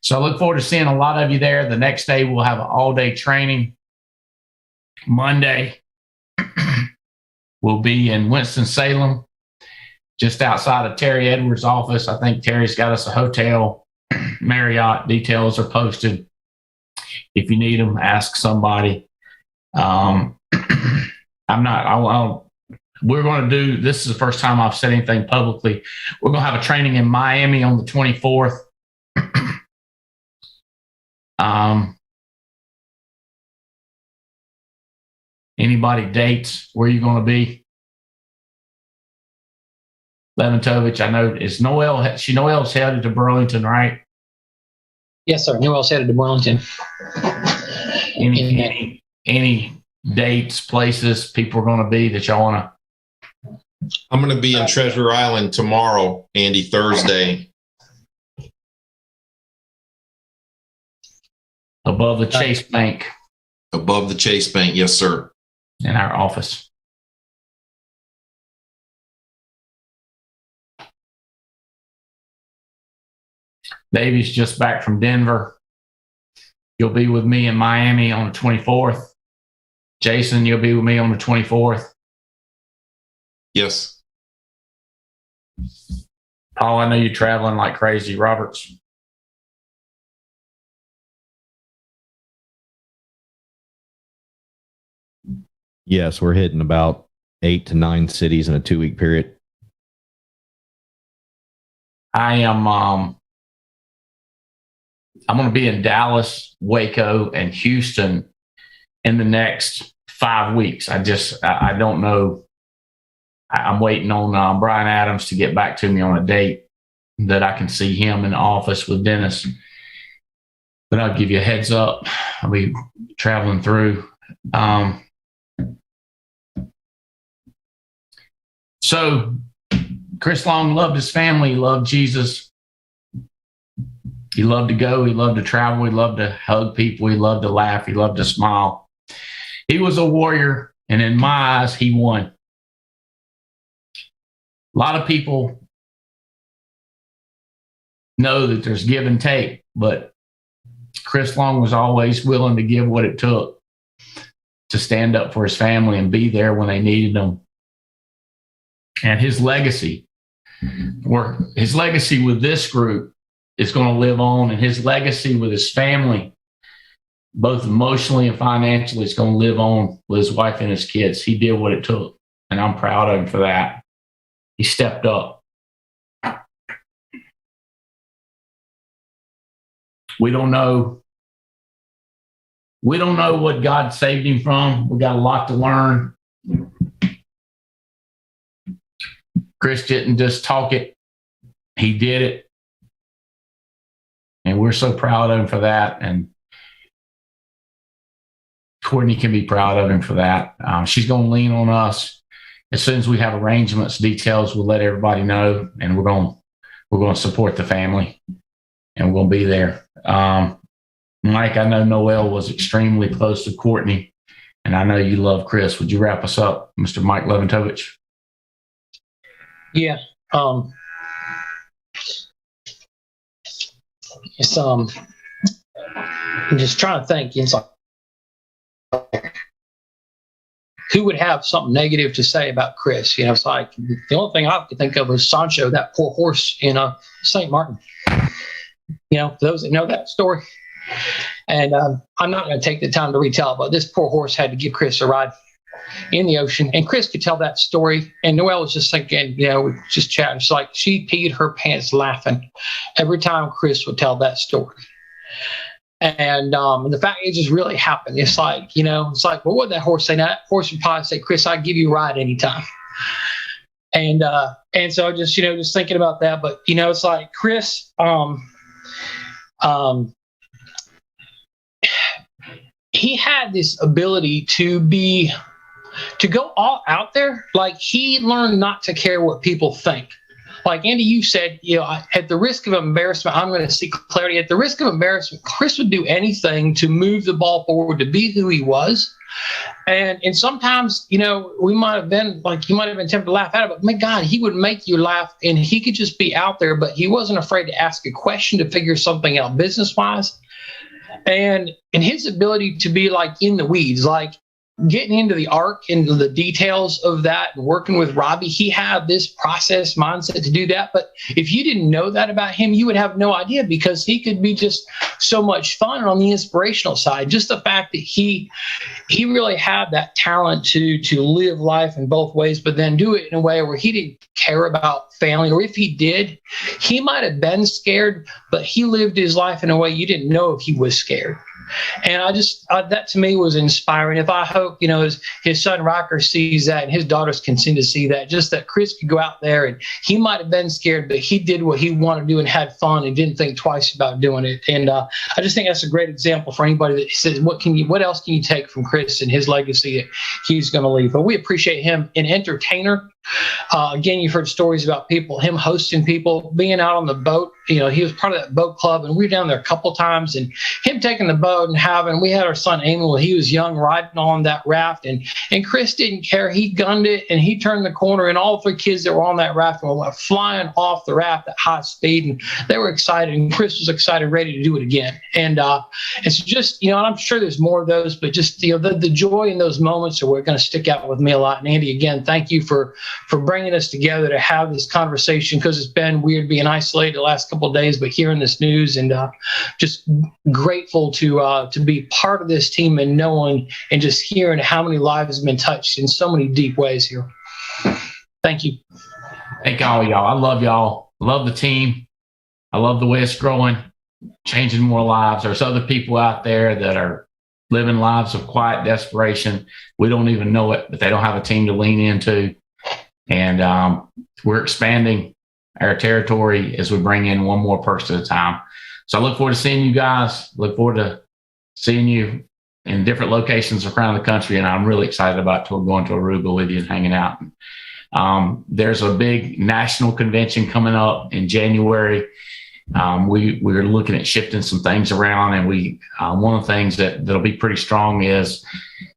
So I look forward to seeing a lot of you there. The next day, we'll have an all-day training. Monday, we'll be in Winston-Salem, just outside of Terry Edwards' office. I think Terry's got us a hotel. Marriott details are posted. If you need them, ask somebody. We're going to do, this is the first time I've said anything publicly. We're going to have a training in Miami on the 24th. Anybody dates where you're going to be? Leventovich, I know, is Noel's headed to Burlington, right? Yes, sir. Noel's headed to Burlington. Any dates, places people are going to be that y'all want to? I'm going to be in Treasure Island tomorrow, Andy, Thursday. Above the Chase Bank. Above the Chase Bank, yes, sir. In our office. Davy's just back from Denver. You'll be with me in Miami on the 24th. Jason, you'll be with me on the 24th. Yes. Paul, I know you're traveling like crazy. Roberts. Yes, we're hitting about 8 to 9 cities in a 2-week period. I am. I'm going to be in Dallas, Waco, and Houston in the next 5 weeks. I don't know. I'm waiting on Brian Adams to get back to me on a date that I can see him in the office with Dennis. But I'll give you a heads up. I'll be traveling through. So Chris Long loved his family. He loved Jesus. He loved to go. He loved to travel. He loved to hug people. He loved to laugh. He loved to smile. He was a warrior, and in my eyes, he won. A lot of people know that there's give and take, but Chris Long was always willing to give what it took to stand up for his family and be there when they needed him. And his legacy with this group is going to live on, and his legacy with his family, both emotionally and financially, is going to live on with his wife and his kids. He did what it took, and I'm proud of him for that. He stepped up. We don't know what God saved him from. We got a lot to learn. Chris didn't just talk it. He did it. And we're so proud of him for that. And Courtney can be proud of him for that. She's going to lean on us. As soon as we have arrangements, details, we'll let everybody know. And we're going to support the family. And we're going to be there. Mike, I know Noel was extremely close to Courtney. And I know you love Chris. Would you wrap us up, Mr. Mike Leventovich? Yeah. It's I'm just trying to think. It's like, who would have something negative to say about Chris? It's like the only thing I could think of was Sancho, that poor horse in St. Martin. For those that know that story. And I'm not going to take the time to retell it, but this poor horse had to give Chris a ride in the ocean. And Chris could tell that story. And Noelle was just thinking, just chatting. It's like she peed her pants laughing every time Chris would tell that story. And the fact it just really happened. It's like, well, what would that horse say? Now, that horse would probably say, Chris, I'd give you a ride anytime. And so just, just thinking about that. But, it's like Chris, he had this ability to to go all out there, like he learned not to care what people think. Like Andy, you said, at the risk of embarrassment, I'm going to seek clarity. At the risk of embarrassment, Chris would do anything to move the ball forward, to be who he was. And sometimes, we might have been like, you might have been tempted to laugh at it, but my God, he would make you laugh, and he could just be out there, but he wasn't afraid to ask a question to figure something out business-wise. And his ability to be like in the weeds, like getting into the arc and the details of that and working with Robbie, he had this process mindset to do that. But if you didn't know that about him, you would have no idea, because he could be just so much fun on the inspirational side. Just the fact that he really had that talent to live life in both ways, but then do it in a way where he didn't care about failing, or if he did, he might have been scared, but he lived his life in a way you didn't know if he was scared. And that to me was inspiring. If I hope, his son Rocker sees that, and his daughters continue to see that, just that Chris could go out there, and he might have been scared, but he did what he wanted to do and had fun and didn't think twice about doing it. And I just think that's a great example for anybody that says, what else can you take from Chris and his legacy that he's going to leave? But we appreciate him, an entertainer. Again, you've heard stories about him hosting people, being out on the boat. He was part of that boat club, and we were down there a couple times, and him taking the boat and we had our son Emil when he was young riding on that raft, and Chris didn't care. He gunned it, and he turned the corner, and all 3 kids that were on that raft went flying off the raft at high speed, and they were excited, and Chris was excited, ready to do it again. And it's just, and I'm sure there's more of those, but just, the joy in those moments are what are going to stick out with me a lot. And Andy, again, thank you for bringing us together to have this conversation, because it's been weird being isolated the last couple of days, but hearing this news, and just grateful to be part of this team, and knowing and just hearing how many lives have been touched in so many deep ways here. Thank you. Thank all y'all. I love y'all. Love the team. I love the way it's growing, changing more lives. There's other people out there that are living lives of quiet desperation. We don't even know it, but they don't have a team to lean into. And we're expanding our territory as we bring in one more person at a time. So I look forward to seeing you guys. Look forward to seeing you in different locations around the country. And I'm really excited about going to Aruba with you and hanging out. There's a big national convention coming up in January. We're looking at shifting some things around, and one of the things that'll be pretty strong is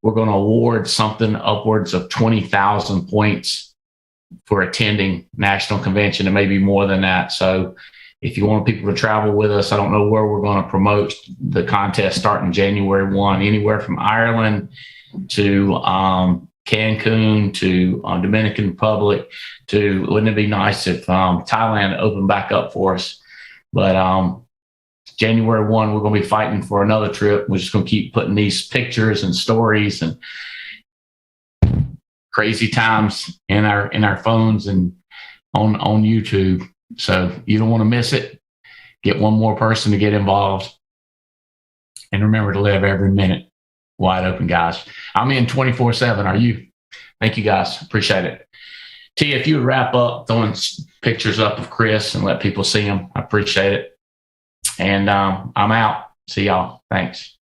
we're going to award something upwards of 20,000 points for attending national convention, and maybe more than that. So if you want people to travel with us, I don't know where we're going to promote the contest starting January 1, anywhere from Ireland to Cancun to Dominican Republic to, wouldn't it be nice if Thailand opened back up for us? But January 1, we're going to be fighting for another trip. We're just going to keep putting these pictures and stories and crazy times in our phones and on YouTube. So you don't want to miss it. Get one more person to get involved. And remember to live every minute wide open, guys. I'm in 24/7. Are you? Thank you, guys. Appreciate it. Tia, if you would wrap up throwing pictures up of Chris and let people see him, I appreciate it. And I'm out. See y'all. Thanks.